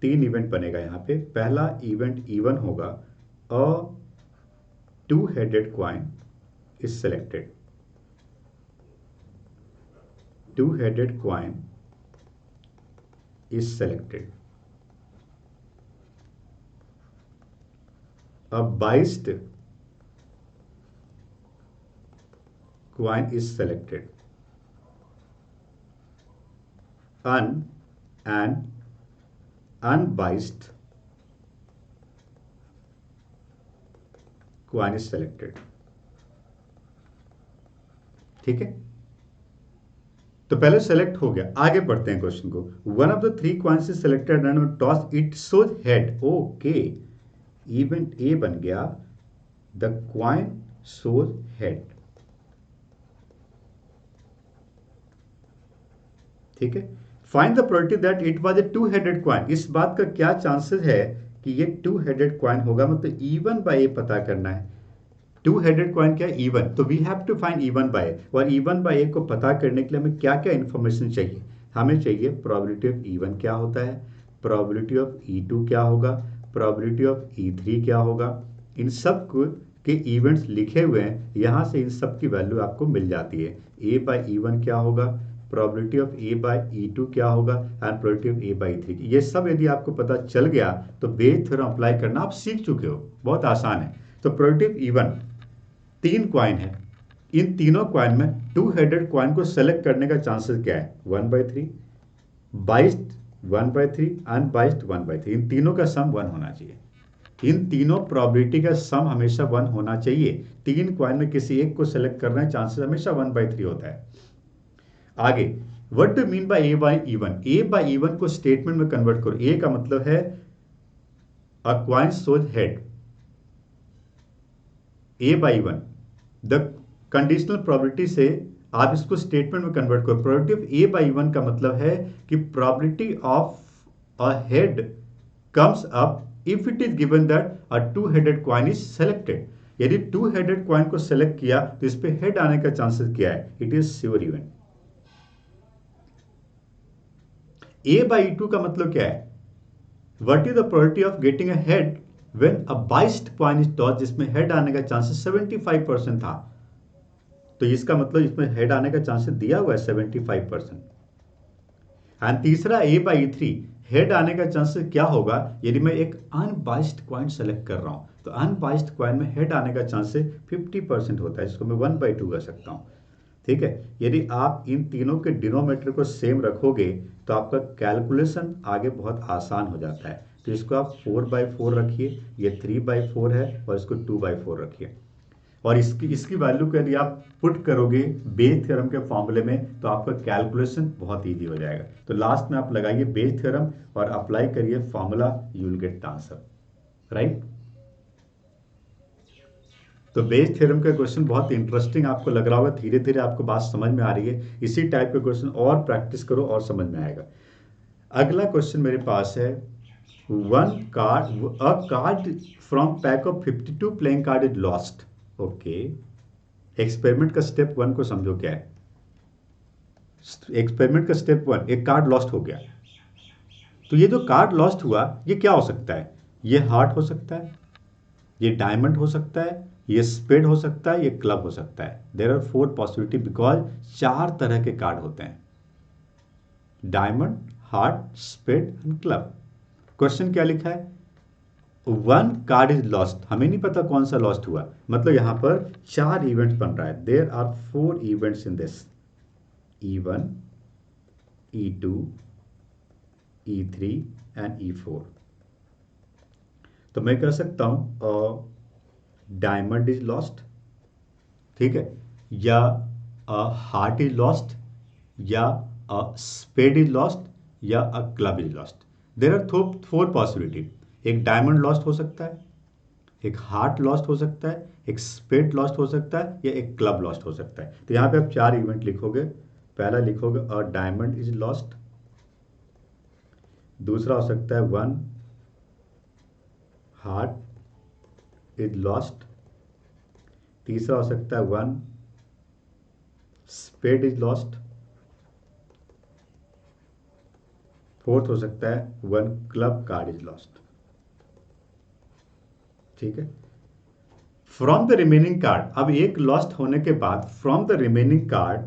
3 इवेंट बनेगा यहां पे। पहला इवेंट इवन होगा, अ 2-हेडेड coin is selected. 2-headed coin is selected. A biased coin is selected. And unbiased coin is selected. ठीक है, तो पहले सेलेक्ट हो गया। आगे बढ़ते हैं क्वेश्चन को। One of the 3 coins is selected and toss it shows head. Okay, event A बन गया, द क्वाइन शोज हेड। ठीक है, find the probability that it was a 2-हेडेड क्वाइन। इस बात का क्या चांसेस है कि ये 2-हेडेड क्वाइन होगा, मतलब इवन बाय ए पता करना है। 2-हेडेड क्वाइन क्या है, इवन। तो we have to find E one by A. और इवन बाय ए को पता करने के लिए हमें क्या क्या इंफॉर्मेशन चाहिए? हमें चाहिए प्रोबेबिलिटी ऑफ इवन क्या होता है, प्रोबेबिलिटी ऑफ E2 क्या होगा, प्रोबेबिलिटी ऑफ E3 क्या होगा। इन सब के इवेंट्स लिखे हुए हैं, यहां से इन सब की वैल्यू आपको मिल जाती है। ए बाय E1 क्या होगा, probability of A by E2 क्या होगा and probability of A by E3। ये सब यदि आपको पता चल गया तो बेस थ्योरम अप्लाई करना आप सीख चुके हो, बहुत आसान है। तो प्रोबेबिलिटी ऑफ इवन, 3 क्वाइन है, इन तीनों क्वाइन में 2-हेडेड क्वाइन को सेलेक्ट करने का चांसेस क्या है, 1/3, बाइस्ड 1/3, अनबाइस्ड 1/3। इन तीनों का सम 1 होना चाहिए। इन तीनों प्रोबेबिलिटी का सम हमेशा 1 होना चाहिए। 3 क्वाइन में किसी एक को सेलेक्ट करना है, चांसेस हमेशा 1/3 होता है। आगे, what do mean by A by E one? A by E one को स्टेटमेंट में कन्वर्ट करो। ए का मतलब है a coin shows head, A by E one. The conditional probability से आप इसको स्टेटमेंट में कन्वर्ट करो। Probability of A by E one का मतलब है कि probability of a head comes up if it is given that a 2-हेडेड क्वाइन इज सेलेक्टेड। यदि 2-हेडेड क्वाइन को सेलेक्ट किया तो इस पे हेड आने का चांसेस क्या है, it is sure even. A by E2 का मतलब क्या है, what is the probability of getting a head when a biased coin is toss, जिसमें हेड आने का चांसेस 75% था। तो इसका मतलब इसमें हेड आने का चांसेस दिया हुआ है 75%। एंड तीसरा ए बाय E3, हेड आने का चांसेस क्या होगा यदि मैं एक अनबाइस्ड क्वाइन सेलेक्ट कर रहा हूं। तो अनबाइस्ड क्वाइन में हेड आने का चांसेस 50% होता है, जिसको मैं 1/2 कर सकता हूं। ठीक है, यदि आप इन तीनों के डिनोमीटर को सेम रखोगे तो आपका कैलकुलेशन आगे बहुत आसान हो जाता है। तो इसको आप 4/4 रखिए, ये 3/4 है, और इसको 2/4 रखिए। और इसकी इसकी वैल्यू के लिए आप पुट करोगे बेस थ्योरम के फॉर्मूले में तो आपका कैलकुलेशन बहुत इजी हो जाएगा। तो लास्ट में आप लगाइए बेस थ्योरम और अप्लाई करिए formula, you will get the answer, right. तो बेस थ्योरम का क्वेश्चन बहुत इंटरेस्टिंग आपको लग रहा होगा, धीरे धीरे आपको बात समझ में आ रही है। इसी टाइप के क्वेश्चन और प्रैक्टिस करो और समझ में आएगा। अगला क्वेश्चन मेरे पास है, one card a card from pack of 52 playing card is lost. Okay, experiment का स्टेप 1 को समझो क्या है। एक्सपेरिमेंट का स्टेप 1, एक कार्ड लॉस्ट हो गया। तो ये जो कार्ड लॉस्ट हुआ ये क्या हो सकता है? ये हार्ट हो सकता है, ये डायमंड हो सकता है, ये स्पेड हो सकता है, ये क्लब हो सकता है। देयर आर 4 पॉसिबिलिटी बिकॉज 4 तरह के कार्ड होते हैं, diamond, heart, spade and club. Question क्या लिखा है? वन कार्ड इज लॉस्ट, हमें नहीं पता कौन सा लॉस्ट हुआ, मतलब यहां पर 4 इवेंट्स बन रहा है। There are 4 events in this, E1, E2, E3 and E4। तो मैं कह सकता हूं डायमंड इज लॉस्ट, ठीक है, या हार्ट इज लॉस्ट, या स्पेड इज लॉस्ट, या club is lost. There are 4 possibility. एक डायमंड लॉस्ट हो सकता है, एक हार्ट लॉस्ट हो सकता है, एक स्पेड लॉस्ट हो सकता है, या एक क्लब लॉस्ट हो सकता है। तो यहां पे आप 4 इवेंट लिखोगे। पहला लिखोगे डायमंड इज लॉस्ट, दूसरा हो सकता है 1 हार्ट इज लॉस्ट, तीसरा हो सकता है 1 स्पेड इज लॉस्ट, फोर्थ हो सकता है 1 क्लब कार्ड इज लॉस्ट। ठीक है, फ्रॉम द रिमेनिंग कार्ड, अब एक लॉस्ट होने के बाद from the remaining card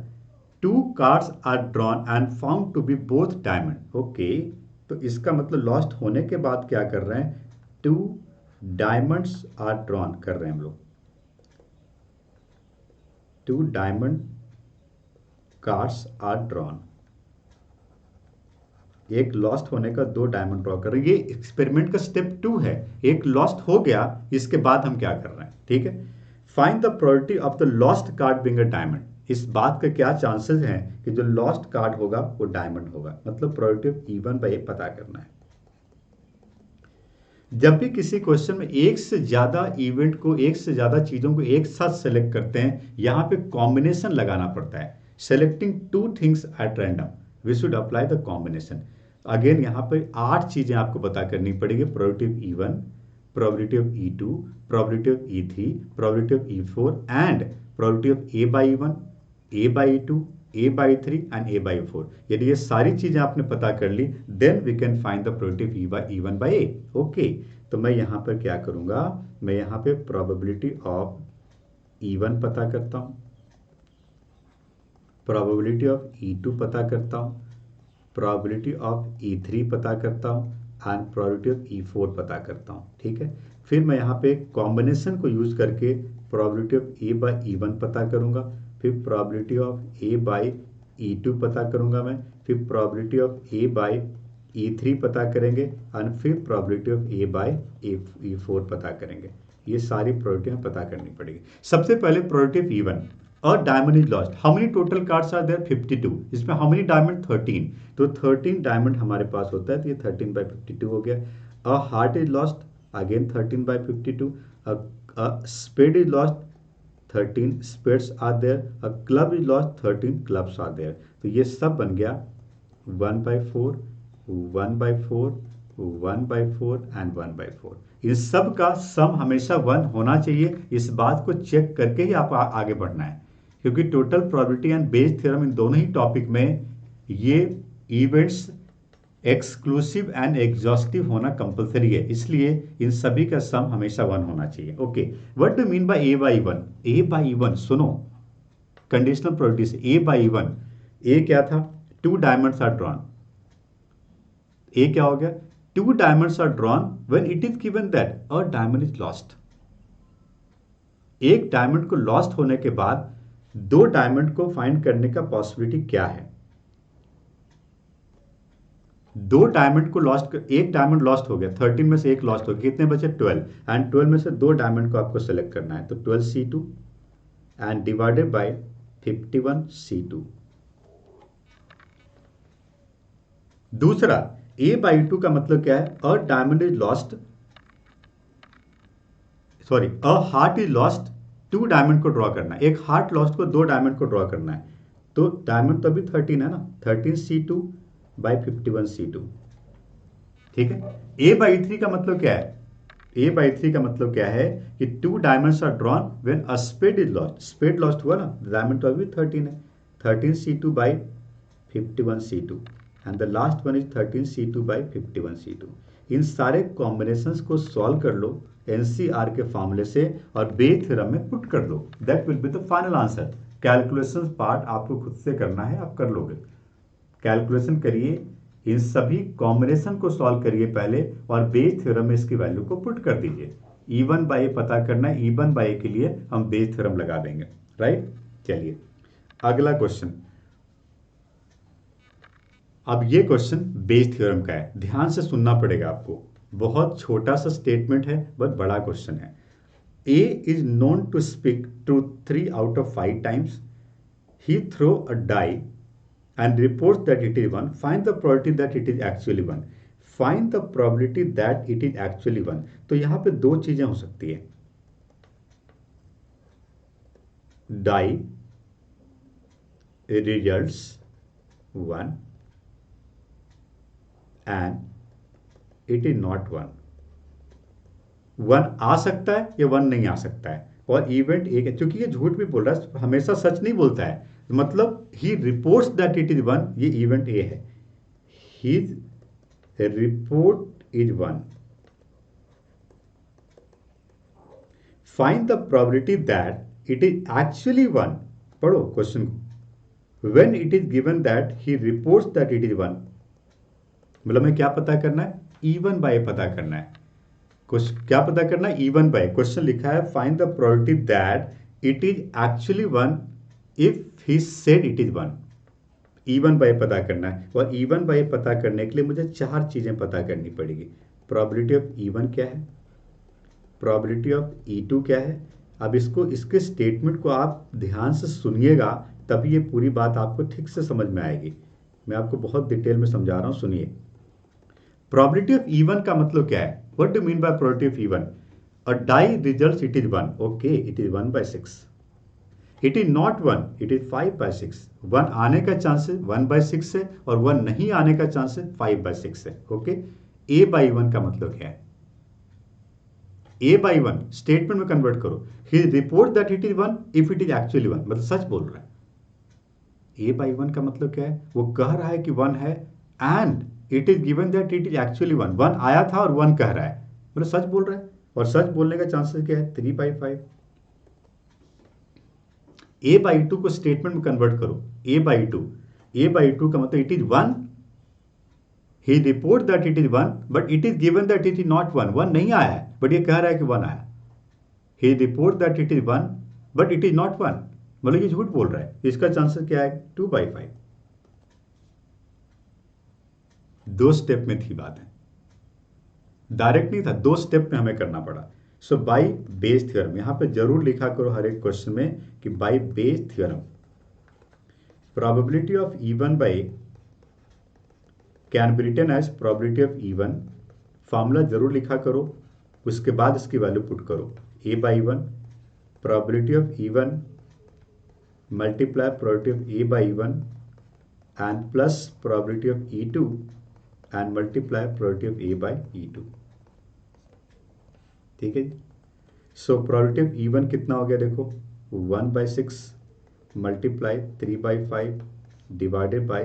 2 cards are drawn and found to be both diamond. Okay, तो इसका मतलब लॉस्ट होने के बाद क्या कर रहे हैं? 2 डायमंड्स आर ड्रॉन कर रहे हैं हम लोग, 2 डायमंड कार्ड्स आर ड्रॉन। एक लॉस्ट होने का 2 डायमंड ड्रॉ कर रहे हैं। ये एक्सपेरिमेंट का स्टेप 2 है, एक लॉस्ट हो गया, इसके बाद हम क्या कर रहे हैं? ठीक है, find the probability of the lost card being a diamond. इस बात का क्या चांसेस हैं कि जो लॉस्ट कार्ड होगा वो डायमंड होगा, मतलब प्रोबेबिलिटी ऑफ E1/A पता करना है। जब भी किसी क्वेश्चन में एक से ज्यादा इवेंट को, एक से ज्यादा चीजों को एक साथ सेलेक्ट करते हैं, यहां पे कॉम्बिनेशन लगाना पड़ता है। Selecting 2 things at random, we should apply the combination. Again यहां पे 8 चीजें आपको पता करनी पड़ेगी। Probability of E1, probability of E2, probability of E3, probability of E4 and probability of A/E1, A/E2, A/E3 and A/E4। यदि ये सारी चीजें आपने पता कर ली, then we can find the probability of E1/A। Okay, तो मैं यहां पर क्या करूंगा? मैं यहां पे प्रोबेबिलिटी ऑफ E1 पता करता हूं, प्रोबेबिलिटी ऑफ E2 पता करता हूं, प्रोबेबिलिटी ऑफ E3 पता करता हूं एंड प्रोबेबिलिटी ऑफ E4 पता करता हूं। ठीक है, फिर मैं यहाँ पे कॉम्बिनेशन को यूज करके प्रोबेबिलिटी ऑफ A/E1 पता करूंगा, फिर प्रोबेबिलिटी ऑफ A/E2 पता करूंगा मैं, फिर प्रोबेबिलिटी ऑफ A/E3 पता करेंगे एंड फिर प्रोबेबिलिटी ऑफ A/E4 पता करेंगे। ये सारी प्रोबेबिलिटी पता करनी पड़ेगी। सबसे पहले प्रोबेबिलिटी ऑफ E1, और diamond is lost. How many total cards are there? 52। इसमें हाउ मेनी डायमंड? 13। तो 13 डायमंड हमारे पास होता है, तो ये 13/52 हो गया। A heart is lost, again 13/52। A spade is lost, 13 spades are there. A club is lost, 13 clubs are there. तो ये सब बन गया 1/4, 1/4, 1/4 एंड 1/4। इन सब का सम हमेशा 1 होना चाहिए। इस बात को चेक करके ही आप आगे बढ़ना है, क्योंकि total probability and Bayes theorem, इन दोनों ही टॉपिक में ये इवेंट्स एक्सक्लूसिव एंड एग्जॉस्टिव होना कंपलसरी है, इसलिए इन सभी का सम हमेशा 1 होना चाहिए। Okay, what do mean bye A/E1? A/E1 सुनो, कंडीशनल प्रोबेबिलिटी से A/E1, ए क्या था? 2 डायमंड्स आर ड्रॉन। ए क्या हो गया? 2 diamonds are drawn when it is given that a diamond is lost. एक डायमंड को लॉस्ट होने के बाद 2 डायमंड को फाइंड करने का पॉसिबिलिटी क्या है? 2 डायमंड को लॉस्ट, एक डायमंड लॉस्ट हो गया, 13 में से एक लॉस्ट हो गया, कितने बचे? 12। एंड 12 में से 2 डायमंड को आपको सेलेक्ट करना है, तो 12C2 and divided bye 51C2। दूसरा, A/2 का मतलब क्या है? अ diamond is lost, sorry, a heart is lost, 2 diamond को ड्रॉ करना है। एक हार्ट लॉस्ट को 2 डायमंड को ड्रॉ करना है। तो डायमंड तो अभी 13 है ना, 13C2 बाई 51C2। ठीक है। A/3 का मतलब क्या है? A/3 का मतलब क्या है कि 2 diamonds are drawn when a spade is lost. Spade lost हुआ ना, डायमंड तो अभी 13 है, 13C2 by 51C2 and the last one is 13C2 by 51C2। इन सारे कॉम्बिनेशंस को सॉल्व कर लो एनसीआर के फॉर्मूले से और बेस थ्योरम में पुट कर दो। That will be the final answer. Calculation part आपको खुद से करना है, आप कर लोगे। कैलकुलेशन करिए, इन सभी कॉम्बिनेशन को सॉल्व करिए पहले और बेस थ्योरम में इसकी वैल्यू को पुट कर दीजिए। E1 बाई ए पता करना है, E1 बाई ए के लिए हम बेस थ्योरम लगा देंगे। राइट, चलिए अगला क्वेश्चन। अब ये क्वेश्चन बेस थ्योरम का है, ध्यान से सुनना पड़ेगा आपको। बहुत छोटा सा स्टेटमेंट है, बहुत बड़ा क्वेश्चन है। A is known to speak truth 3 out of 5 times. He throw a die and reports that it is 1. Find the probability that it is actually 1. Find the probability that it is actually 1. तो यहां पे दो चीजें हो सकती है। Die results 1 and it is not 1. 1 आ सकता है या 1 नहीं आ सकता है, और इवेंट एक है। क्योंकि ये झूठ भी बोल रहा है, हमेशा सच नहीं बोलता है। मतलब ही रिपोर्ट्स दैट इट इज 1, ये इवेंट ए है। His report is 1। Find the probability that it is actually 1। पढ़ो क्वेश्चन को। When it is given that he reports that it is 1, मतलब हमें क्या पता करना है? E1 बाय पता करना है। क्या पता करना है? E1 bye. क्वेश्चन लिखा है find the probability that it is actually 1 if he said it is 1। E1 by पता करना है, और E1 बाय पता करने के लिए मुझे 4 चीजें पता करनी पड़ेगी। प्रोबेबिलिटी ऑफ E1 क्या है, प्रोबेबिलिटी ऑफ E2 क्या है। अब इसके स्टेटमेंट को आप ध्यान से सुनिएगा, तभी ये पूरी बात आपको ठीक से समझ में आएगी। मैं आपको बहुत डिटेल में समझा रहा हूं, सुनिए। प्रोबेबिलिटी ऑफ E1 का मतलब क्या है? What do mean by probability of E1? A die results it is 1, okay, it is 1/6। It is not 1, it is 5/6। 1 आने का चांसेस 1/6 है और 1 नहीं आने का चांसेस 5/6 है। ओके, A/1 का मतलब क्या है? A/1 स्टेटमेंट में कन्वर्ट करो। He report that it is 1 if it is actually 1, मतलब सच बोल रहा है। A/1 का मतलब क्या है? वो कह रहा है कि 1 है and it is given that it is actually 1। 1 आया था और 1 कह रहा है, मतलब सच बोल रहा है। और सच बोलने का चांसेस क्या है? 3/5। A/2 को स्टेटमेंट में कन्वर्ट करो। A/2 का मतलब it is 1। He report that it is 1 but it is given that it is not 1। 1 नहीं आया है बट ये कह रहा है कि 1 आया। He report that it is 1 but it is not 1, मतलब ये झूठ बोल रहा है। इसका चांसेस क्या है? 2/5। 2 स्टेप में थी बात है, डायरेक्ट नहीं था, 2 स्टेप में हमें करना पड़ा। सो बाय बेस थ्योरम, यहां पे जरूर लिखा करो हर एक क्वेश्चन में कि by Bayes theorem probability of E1 by can be written as probability of E1। Formula जरूर लिखा करो, उसके बाद इसकी वैल्यू पुट करो। A/1 probability of E1 multiply probability of A/1 and plus probability of E2 and multiply probability of A/E2। ठीक है जी। सो प्रोबेबिलिटी ऑफ E1 कितना हो गया? देखो 1/6 multiply 3/5 divided by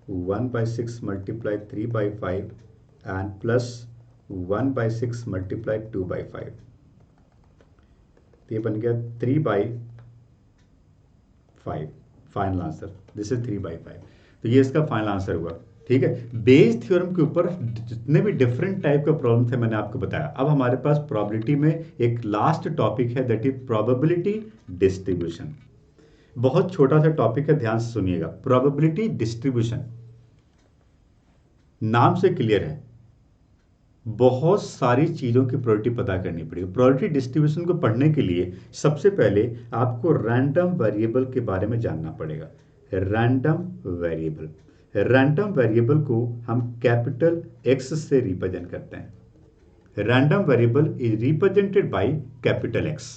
1/6 multiply 3/5 and plus 1/6 multiply 2/5। ये बन गया 3/5। Final answer this is 3/5। तो ये इसका फाइनल आंसर हुआ। ठीक है, बेस थ्योरम के ऊपर जितने भी डिफरेंट टाइप का प्रॉब्लम थे मैंने आपको बताया। अब हमारे पास प्रोबेबिलिटी में एक लास्ट टॉपिक है, दैट इज प्रोबेबिलिटी डिस्ट्रीब्यूशन। बहुत छोटा सा टॉपिक है, ध्यान से सुनिएगा। प्रोबेबिलिटी डिस्ट्रीब्यूशन नाम से क्लियर है, बहुत सारी चीज़ों की प्रोबेबिलिटी पता करनी पड़ेगी। प्रोबेबिलिटी डिस्ट्रीब्यूशन को पढ़ने के लिए सबसे पहले आपको रैंडम वेरिएबल के बारे में जानना पड़ेगा। रैंडम वेरिएबल, रैंडम वेरिएबल को हम कैपिटल एक्स से रिप्रेजेंट करते हैं। Random variable is represented by capital X.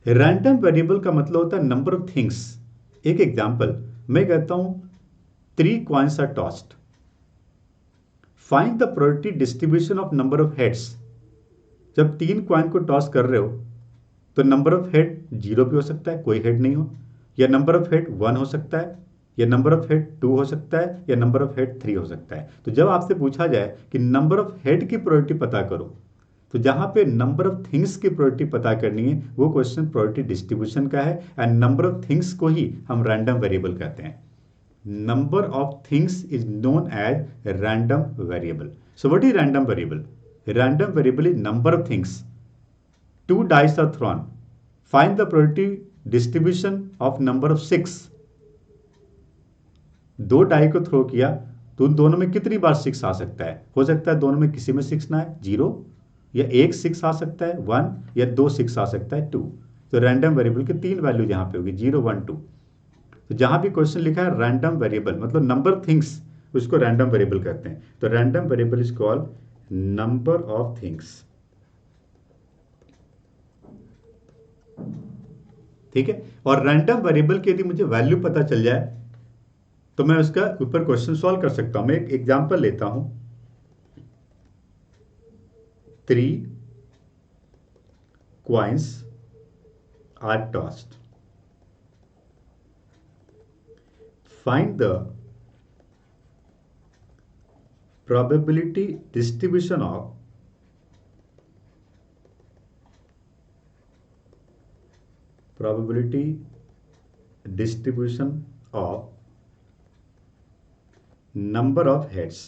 Random variable का मतलब होता है नंबर ऑफ थिंग्स। एक एग्जांपल मैं कहता हूं 3 coins are tossed, find the probability distribution of number of heads. जब 3 कॉइन को टॉस कर रहे हो तो नंबर ऑफ हेड 0 भी हो सकता है, कोई हेड नहीं हो, या नंबर ऑफ हेड 1 हो सकता है, या नंबर ऑफ हेड 2 हो सकता है, या नंबर ऑफ हेड 3 हो सकता है। तो जब आपसे पूछा जाए कि नंबर ऑफ हेड की प्रोबेबिलिटी पता करो, तो जहां पे नंबर ऑफ थिंग्स की प्रोबेबिलिटी पता करनी है वो क्वेश्चन प्रोबेबिलिटी डिस्ट्रीब्यूशन का है। एंड नंबर ऑफ थिंग्स को ही हम रैंडम वेरिएबल कहते हैं। Number of things is known as random variable. So what is random variable? Random variable is number of things. 2 dice are thrown. Find the probability distribution of number of 6. 2 die को throw किया तो उन दोनों में कितनी बार 6 आ सकता है? हो सकता है दोनों में किसी में 6 ना है, 0, या एक 6 आ सकता है 1, या 2 6 आ सकता है 2। तो रैंडम वेरिएबल की 3 वैल्यू यहां पे होगी 0 1 2। तो जहां भी क्वेश्चन लिखा है रैंडम वेरिएबल मतलब नंबर थिंग्स, उसको रैंडम वेरिएबल कहते हैं। तो random variable is called number of things. ठीक है। और रैंडम वेरिएबल की यदि मुझे वैल्यू पता चल जाए तो मैं उसका ऊपर क्वेश्चन सॉल्व कर सकता हूं। मैं एक एग्जांपल लेता हूं, 3 coins are tossed. Find the probability distribution of number of heads।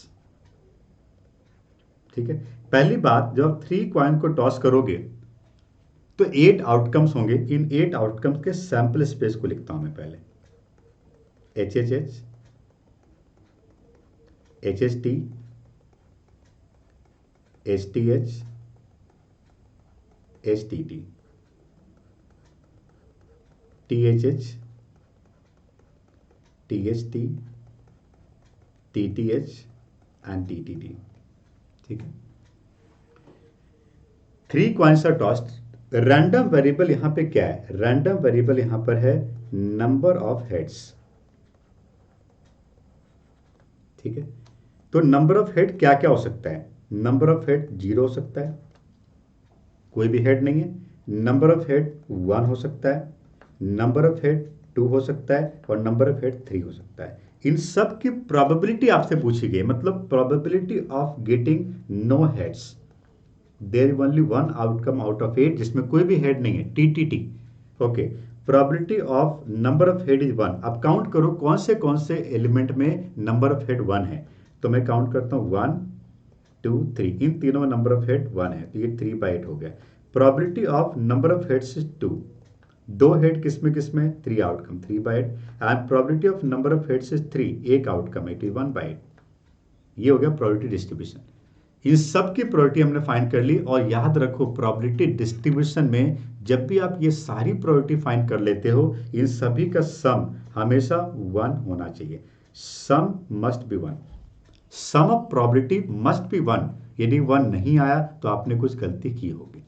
ठीक है। पहली बात, जब 3 कॉइन को टॉस करोगे तो 8 आउटकम्स होंगे। इन 8 आउटकम्स के सैंपल स्पेस को लिखता हूं मैं पहले, HHH, HHT, HTH, HTT, THH, THT, TTH and TTT। ठीक है। 3 coins are tossed. Random variable यहां पे क्या है? रैंडम वेरिएबल यहां पर है नंबर ऑफ हेड्स। ठीक है। तो नंबर ऑफ हेड क्या क्या हो सकता है? नंबर ऑफ हेड 0 हो सकता है, कोई भी हेड नहीं है। नंबर ऑफ हेड 1 हो सकता है, नंबर ऑफ हेड 2 हो सकता है, और नंबर ऑफ हेड 3 हो सकता है। इन सब की प्रोबेबिलिटी आपसे पूछी गई, मतलब probability of getting no heads. There is only 1 outcome out of 8 जिसमें कोई भी हेड नहीं है, TTT। Okay. Probability of number of head is 1। अब काउंट करो कौन से एलिमेंट में नंबर ऑफ हेड 1 है। तो मैं काउंट करता हूं 1 2 3, इन तीनों में नंबर ऑफ हेड 1 है, तो ये 3/8 हो गया। Probability of number of heads is 2। 2 head किसमें 3 outcome, 3/8। And probability of number of heads is 3, एक आउटकम है, 1/8। ये हो गया प्रोबेबिलिटी डिस्ट्रीब्यूशन। इन सब की प्रोबेबिलिटी हमने फाइंड कर ली। और याद रखो प्रोबेबिलिटी डिस्ट्रीब्यूशन में जब भी आप ये सारी प्रोबेबिलिटी फाइंड कर लेते हो, इन सभी का सम हमेशा 1 होना चाहिए। Sum must be 1। Sum of probability must be 1। यदि 1 नहीं आया तो आपने कुछ गलती की होगी।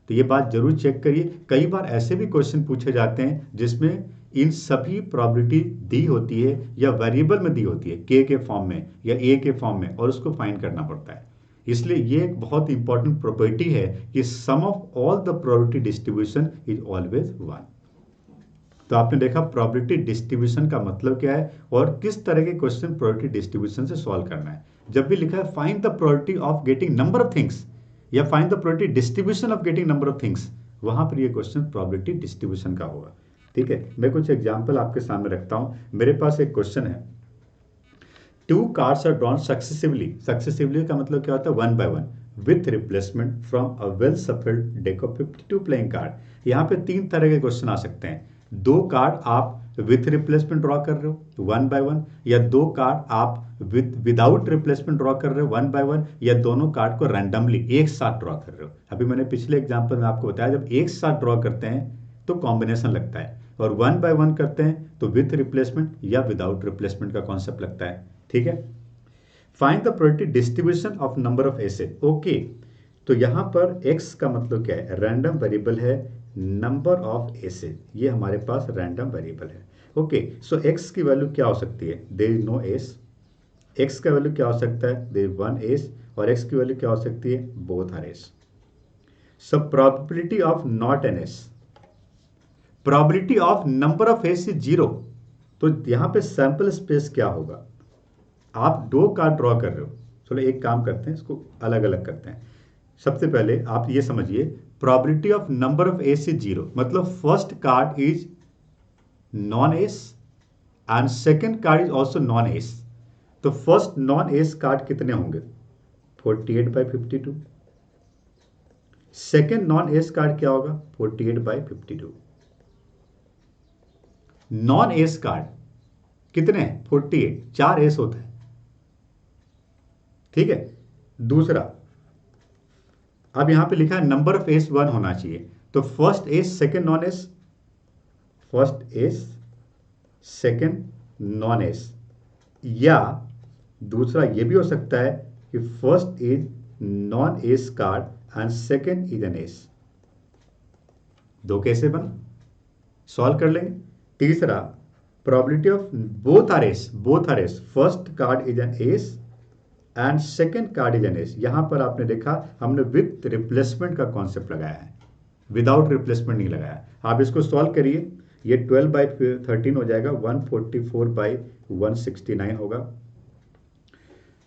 तो ये बात जरूर चेक करिए। कई बार ऐसे भी क्वेश्चन पूछे जाते हैं जिसमें इन सभी प्रोबेबिलिटी दी होती है या वेरिएबल में दी होती है, के फॉर्म में या ए के फॉर्म में, और उसको फाइंड करना पड़ता है। इसलिए ये एक बहुत इंपॉर्टेंट प्रॉपर्टी है कि sum of all the probability distribution is always 1। तो आपने देखा प्रोबेबिलिटी डिस्ट्रीब्यूशन का मतलब क्या है और किस तरह के क्वेश्चन प्रोबेबिलिटी डिस्ट्रीब्यूशन से सॉल्व करना है। जब भी लिखा है find the probability of getting number of things या find the probability distribution of getting number of things, वहां पर ये क्वेश्चन प्रोबेबिलिटी डिस्ट्रीब्यूशन का होगा। ठीक है। मैं कुछ एग्जांपल आपके सामने रखता हूं। मेरे पास एक क्वेश्चन है, 2 cards are drawn successively। Successively का मतलब क्या होता है? 1 by 1 with replacement from a well shuffled deck of 52 playing card। यहाँ पे 3 तरह के क्वेश्चन आ सकते हैं। 2 कार्ड आप विथ रिप्लेसमेंट ड्रॉ कर रहे हो 1/1, या 2 कार्ड आप विदाउट रिप्लेसमेंट ड्रॉ कर रहे हो 1/1, या दोनों कार्ड को रैंडमली एक साथ ड्रॉ कर रहे हो। अभी मैंने पिछले एग्जाम्पल में आपको बताया जब एक साथ ड्रॉ करते हैं तो कॉम्बिनेशन लगता है, और 1/1 करते हैं तो विथ रिप्लेसमेंट या विदाउट रिप्लेसमेंट का कॉन्सेप्ट लगता है। ठीक है, find the probability distribution of number of aces. Okay, तो यहां पर x का मतलब क्या है, रैंडम वेरिएबल है नंबर ऑफ एसेट, ये हमारे पास रैंडम वेरिएबल है। ओके, सो x की वैल्यू क्या हो सकती है, there is no ace. x का वैल्यू क्या हो सकता है, देयर इज 1 एस, और x की वैल्यू क्या हो सकती है, both R S. So probability of not an S, probability of number of S is 0। तो यहां पे सैंपल स्पेस क्या होगा, आप 2 कार्ड ड्रॉ कर रहे हो, चलो एक काम करते हैं, इसको अलग अलग करते हैं। सबसे पहले आप ये समझिए, probability of number of S is 0, मतलब first card is non S and second card is also non S. तो फर्स्ट नॉन एस कार्ड कितने होंगे, 48/52। सेकेंड नॉन एस कार्ड क्या होगा, 48/52। नॉन एस कार्ड कितने हैं, 48, 4 एस होता है। ठीक है, दूसरा, अब यहां पे लिखा है नंबर ऑफ एस 1 होना चाहिए, तो first S second non S, first S second non S, या दूसरा ये भी हो सकता है कि first is non S card and second is an S. 2 कैसे बना, सॉल्व कर लेंगे। तीसरा, probability of both R S, both R S, first card is an S and second card is an S. यहां पर आपने देखा हमने विथ रिप्लेसमेंट का कॉन्सेप्ट लगाया है, विदाउट रिप्लेसमेंट नहीं लगाया। आप इसको सॉल्व करिए, ये 12/13 हो जाएगा, 144/169 होगा,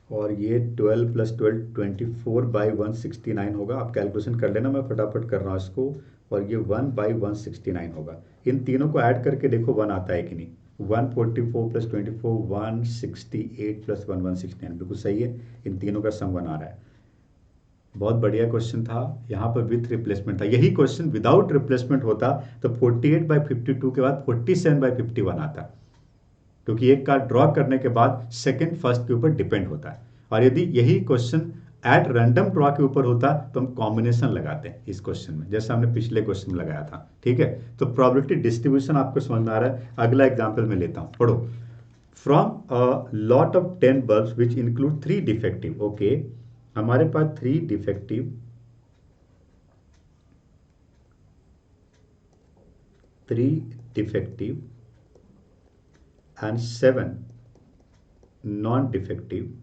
और ये 12 + 12 24/169 होगा। आप कैलकुलेशन कर लेना, मैं फटाफट कर रहा हूँ इसको, और ये 1/169 होगा। इन तीनों को ऐड करके देखो 1 आता है कि नहीं, 144 + 24 168 + 1 169, बिल्कुल सही है, इन तीनों का सम 1 आ रहा है। बहुत बढ़िया क्वेश्चन था, यहाँ पर विथ रिप्लेसमेंट था। यही क्वेश्चन विदाउट रिप्लेसमेंट होता तो 48/52 के बाद 47/51 आता, क्योंकि एक कार्ड ड्रॉ करने के बाद सेकंड फर्स्ट के ऊपर डिपेंड होता है। और यदि यही क्वेश्चन एट रैंडम ड्रॉ के ऊपर होता तो हम कॉम्बिनेशन लगाते हैं इस क्वेश्चन में, जैसे हमने पिछले क्वेश्चन में लगाया था। ठीक है, तो प्रोबेबिलिटी डिस्ट्रीब्यूशन आपको समझ में आ रहा है। अगला एग्जाम्पल में लेता हूं, पढ़ो। From a lot of 10 bulbs which include 3 defective. Okay, हमारे पास 3 defective, 3 defective and 7 non defective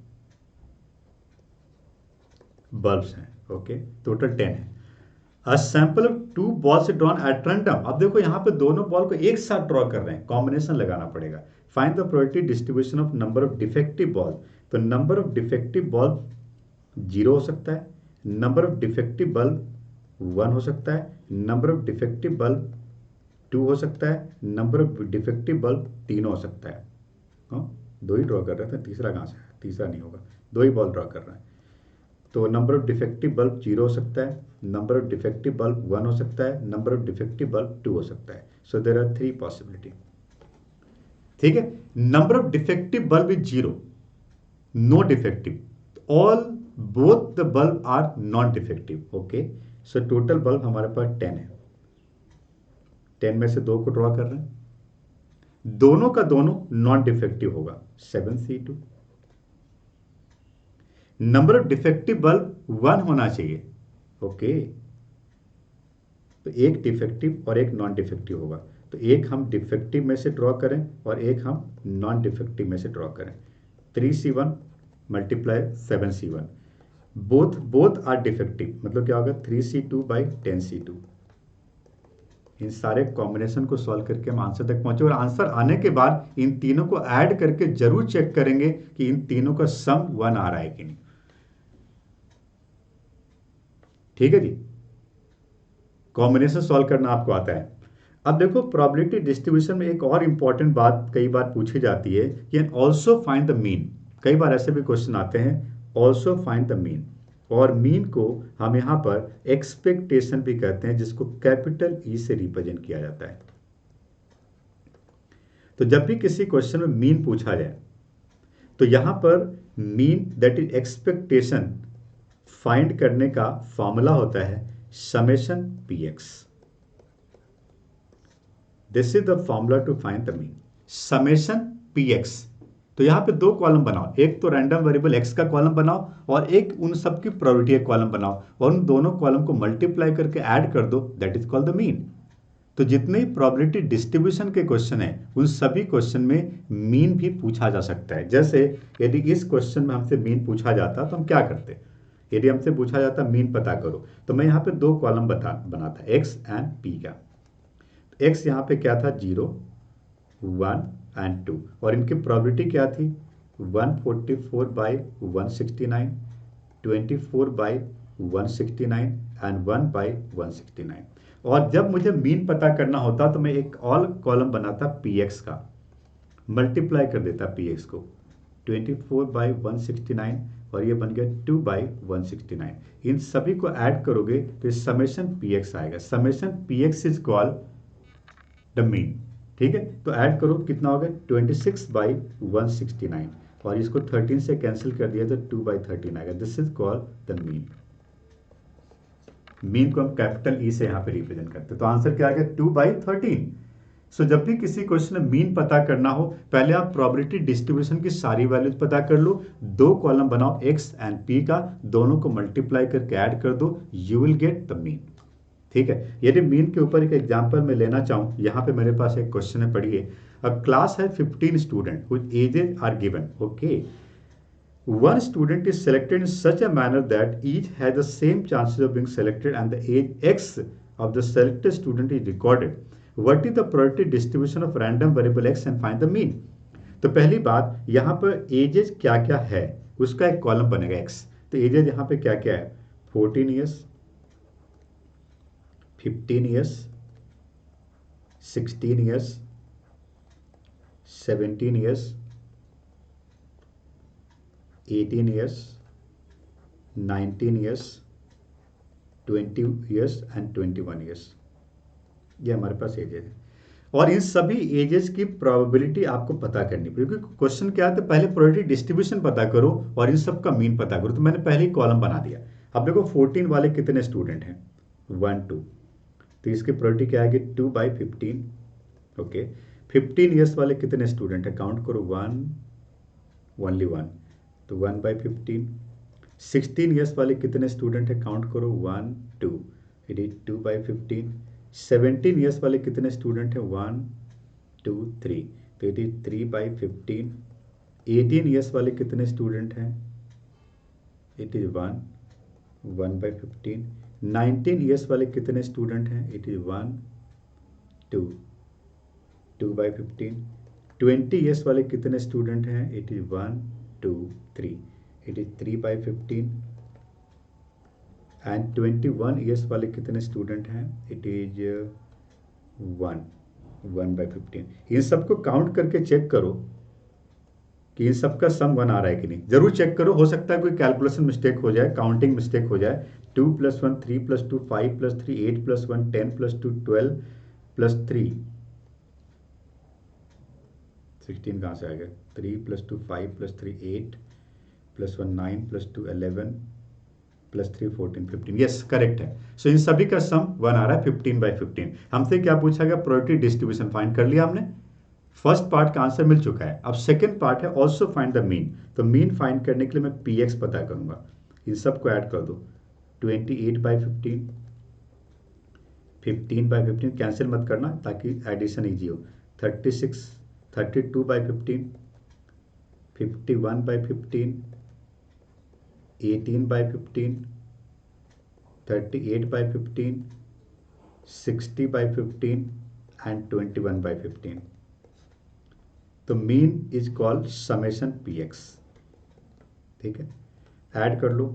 bulbs हैं। ओके, टोटल 10 है। A sample of 2 balls drawn at random. अब देखो यहां पे दोनों बॉल को एक साथ ड्रॉ कर रहे हैं, कॉम्बिनेशन लगाना पड़ेगा। Find the probability distribution of number of defective ball. तो नंबर ऑफ डिफेक्टिव बल्ब 0 हो सकता है, नंबर ऑफ डिफेक्टिव बल्ब 1 हो सकता है, नंबर ऑफ डिफेक्टिव बल्ब 2 हो सकता है, नंबर ऑफ डिफेक्टिव बल्ब 3 हो सकता है। हाँ, 2 ही ड्रॉ कर रहे थे, तीसरा कहाँ से है, तीसरा नहीं होगा, 2 ही बॉल ड्रॉ कर रहे हैं। तो नंबर ऑफ डिफेक्टिव बल्ब 0 हो सकता है, नंबर ऑफ डिफेक्टिव बल्ब 1 हो सकता है, नंबर ऑफ डिफेक्टिव बल्ब 2 हो सकता है। So there are 3 possibility. ठीक है, number of defective bulb is 0, no defective, all both the bulb are non defective. Okay, so total bulb हमारे पास 10 है, 10 में से 2 को ड्रॉ कर रहे हैं, दोनों का दोनों नॉन डिफेक्टिव होगा, 7C2। Number of defective bulb 1 होना चाहिए। ओके, तो एक डिफेक्टिव और एक नॉन डिफेक्टिव होगा, तो एक हम डिफेक्टिव में से ड्रॉ करें और एक हम नॉन डिफेक्टिव में से ड्रॉ करें। 3C1 × 7C1, both are defective, मतलब क्या होगा 3C2/10C2। इन सारे कॉम्बिनेशन को सॉल्व करके हम आंसर तक पहुंचे, और आंसर आने के बाद इन तीनों को ऐड करके जरूर चेक करेंगे कि इन तीनों का सम 1 आ रहा है कि नहीं। ठीक है जी, कॉम्बिनेशन सॉल्व करना आपको आता है। अब देखो प्रोबेबिलिटी डिस्ट्रीब्यूशन में एक और इंपॉर्टेंट बात कई बार पूछी जाती है कि ऑल्सो फाइंड द मीन। कई बार ऐसे भी क्वेश्चन आते हैं, ऑल्सो फाइंड द मीन, और मीन को हम यहां पर एक्सपेक्टेशन भी कहते हैं, जिसको कैपिटल ई से रिप्रेजेंट किया जाता है। तो जब भी किसी क्वेश्चन में मीन पूछा जाए तो यहां पर mean that is expectation find करने का फॉर्मूला होता है summation P X. This is the formula to find the mean, summation P X. तो यहां पे दो कॉलम बनाओ, एक तो रैंडम वेरिएबल एक्स का कॉलम बनाओ और एक उन सब की प्रोबेबिलिटी का कॉलम बनाओ और उन दोनों कॉलम को मल्टीप्लाई करके ऐड कर दो, that is called the mean. तो जितने ही प्रोबेबिलिटी डिस्ट्रीब्यूशन के क्वेश्चन है उन सभी क्वेश्चन में मीन भी पूछा जा सकता है। जैसे यदि इस क्वेश्चन में हमसे मीन पूछा जाता तो हम क्या करते, यदि हमसे पूछा जाता मीन पता करो, तो मैं यहाँ पे दो कॉलम बनाता एक्स एंड पी का। एक्स यहाँ पे क्या था 0, 1 एंड 2 और इनकी प्रोबेबिलिटी क्या थी 144/169, 24/169 एंड 1/169। और जब मुझे मीन पता करना होता तो मैं एक और कॉलम बनाता पी एक्स का, मल्टीप्लाई कर देता पी एक्स को 24/169 और ये बन गया 2/169। इन सभी को ऐड करोगे तो समेशन पी एक्स आएगा। Summation P x is called the mean. ठीक है, तो ऐड करो कितना हो गया 26/169 और इसको 13 से कैंसिल कर दिया तो 2/13 आएगा। This is called the mean. Mean को हम कैपिटल ई से यहाँ पे रिप्रेजेंट करते हैं। तो आंसर क्या आ गया 2/13। सो जब भी किसी क्वेश्चन में मीन पता करना हो पहले आप प्रोबेबिलिटी डिस्ट्रीब्यूशन की सारी वैल्यूज पता कर लो, दो कॉलम बनाओ एक्स एंड पी का, दोनों को मल्टीप्लाई करके ऐड कर दो, you will get the mean. ठीक है, यदि मीन के ऊपर एक एग्जांपल मैं लेना चाहूँ, यहाँ पे मेरे पास एक क्वेश्चन है, पढ़िए। अ क्लास है 15 student whose ages are given. Okay, one student is selected in such a manner that each has the same chances of being selected and the age x of the selected student is recorded. What is the probability distribution of random variable x and find the mean? तो पहली बात यहाँ पर edges क्या क्या है उसका एक कॉलम बनेगा x। तो एजेस यहाँ पे क्या क्या है 14 years, 15 years, 16 years, 17 years, 18 years, 19 years, 20 years and 21 years। ये हमारे पास एजेस है और इन सभी एजेस की प्रोबेबिलिटी आपको पता करनी पड़ेगी। क्योंकि क्वेश्चन क्या है, पहले प्रोबेबिलिटी डिस्ट्रीब्यूशन पता करो और इन सब का मीन पता करो। तो मैंने पहले ही कॉलम बना दिया। अब देखो 14 वाले कितने स्टूडेंट हैं 1 2, तो इसकी प्रोबेबिलिटी क्या आएगी 2/15। ओके, 15 ईयर्स वाले कितने स्टूडेंट हैं काउंट करो 1, ओनली 1, तो 1/15। 16 ईयर्स वाले कितने स्टूडेंट है काउंट करो 1 2, इट इज 2/15। 17 ईयर्स वाले कितने स्टूडेंट है 1 2 3, तो इट इज 3/15। 18 ईयर्स वाले कितने स्टूडेंट हैं इट इज 1/15। 19 ईयर्स वाले कितने स्टूडेंट हैं इट इज 1 2, 2/15। 20 ईयर्स वाले कितने स्टूडेंट हैं it is 1 2 3, it is 3/15। And 21 years वाले कितने स्टूडेंट हैं इट इज 1/15। इन सबको काउंट करके चेक करो कि इन सबका सम 1 आ रहा है कि नहीं। जरूर चेक करो, हो सकता है कोई कैलकुलेशन मिस्टेक हो जाए, काउंटिंग मिस्टेक हो जाए। 2 + 1 3 + 2 5 + 3 8 + 1 10 + 2 12 + 3 16 कहाँ से आ गया 3 + 2 5 + 3 8 + 1 9 + 2 11 + 3 14 15। यस करेक्ट है। सो इन सभी का सम 1 आ रहा है 15/15। हमसे क्या पूछा गया प्रोबेबिलिटी डिस्ट्रीब्यूशन फाइंड कर लिया हमने। फर्स्ट पार्ट का आंसर मिल चुका है। अब सेकंड पार्ट है ऑल्सो फाइंड द मीन। तो मीन फाइंड करने के लिए मैं पी एक्स पता करूंगा। इन सब को ऐड कर दो 28/15, 15/15 कैंसिल मत करना ताकि एडिशन ईजी हो। 36, 32/15, 51/15, 18/15, 38/15, 60/15 एंड 21/15। तो mean is called summation P x. ठीक है, ऐड कर लो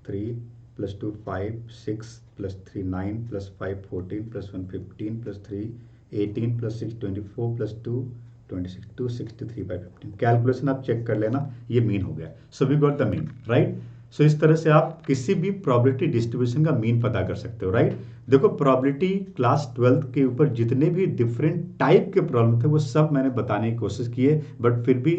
3 + 2 5 6 + 3 9 + 5 14 + 1 15 + 3 18 + 6 24 + 2 26 263/15। कैलकुलेशन आप चेक कर लेना, ये मीन हो गया। So we got the mean right. So इस तरह से आप किसी भी प्रोबेबिलिटी डिस्ट्रीब्यूशन का मीन पता कर सकते हो, राइट। देखो प्रोबेबिलिटी क्लास 12th के ऊपर जितने भी डिफरेंट टाइप के प्रॉब्लम थे वो सब मैंने बताने की कोशिश की है, बट फिर भी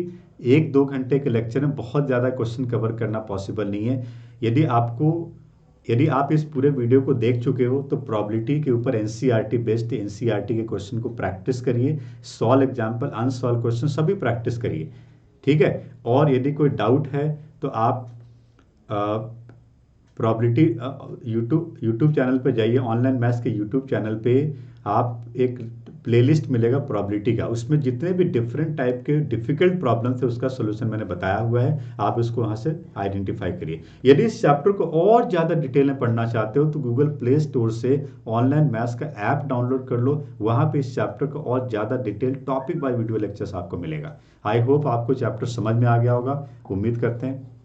1-2 घंटे के लेक्चर में बहुत ज़्यादा क्वेश्चन कवर करना पॉसिबल नहीं है। यदि आप इस पूरे वीडियो को देख चुके हो तो प्रोबेबिलिटी के ऊपर एनसीईआरटी बेस्ड एनसीईआरटी के क्वेश्चन को प्रैक्टिस करिए, सॉल्व एग्जाम्पल अनसॉल्व क्वेश्चन सभी प्रैक्टिस करिए, ठीक है। और यदि कोई डाउट है तो आप प्रोबेबिलिटी यूट्यूब चैनल पे जाइए, ऑनलाइन मैथ्स के यूट्यूब चैनल पे आप एक प्लेलिस्ट मिलेगा प्रोबेबिलिटी का, उसमें जितने भी डिफरेंट टाइप के डिफिकल्ट प्रॉब्लम थे उसका सोल्यूशन मैंने बताया हुआ है, आप उसको वहाँ से आइडेंटिफाई करिए। यदि इस चैप्टर को और ज़्यादा डिटेल में पढ़ना चाहते हो तो गूगल प्ले स्टोर से ऑनलाइन मैथ्स का ऐप डाउनलोड कर लो, वहाँ पे इस चैप्टर को और ज़्यादा detail topic by video lectures आपको मिलेगा। आई होप आपको चैप्टर समझ में आ गया होगा, उम्मीद करते हैं।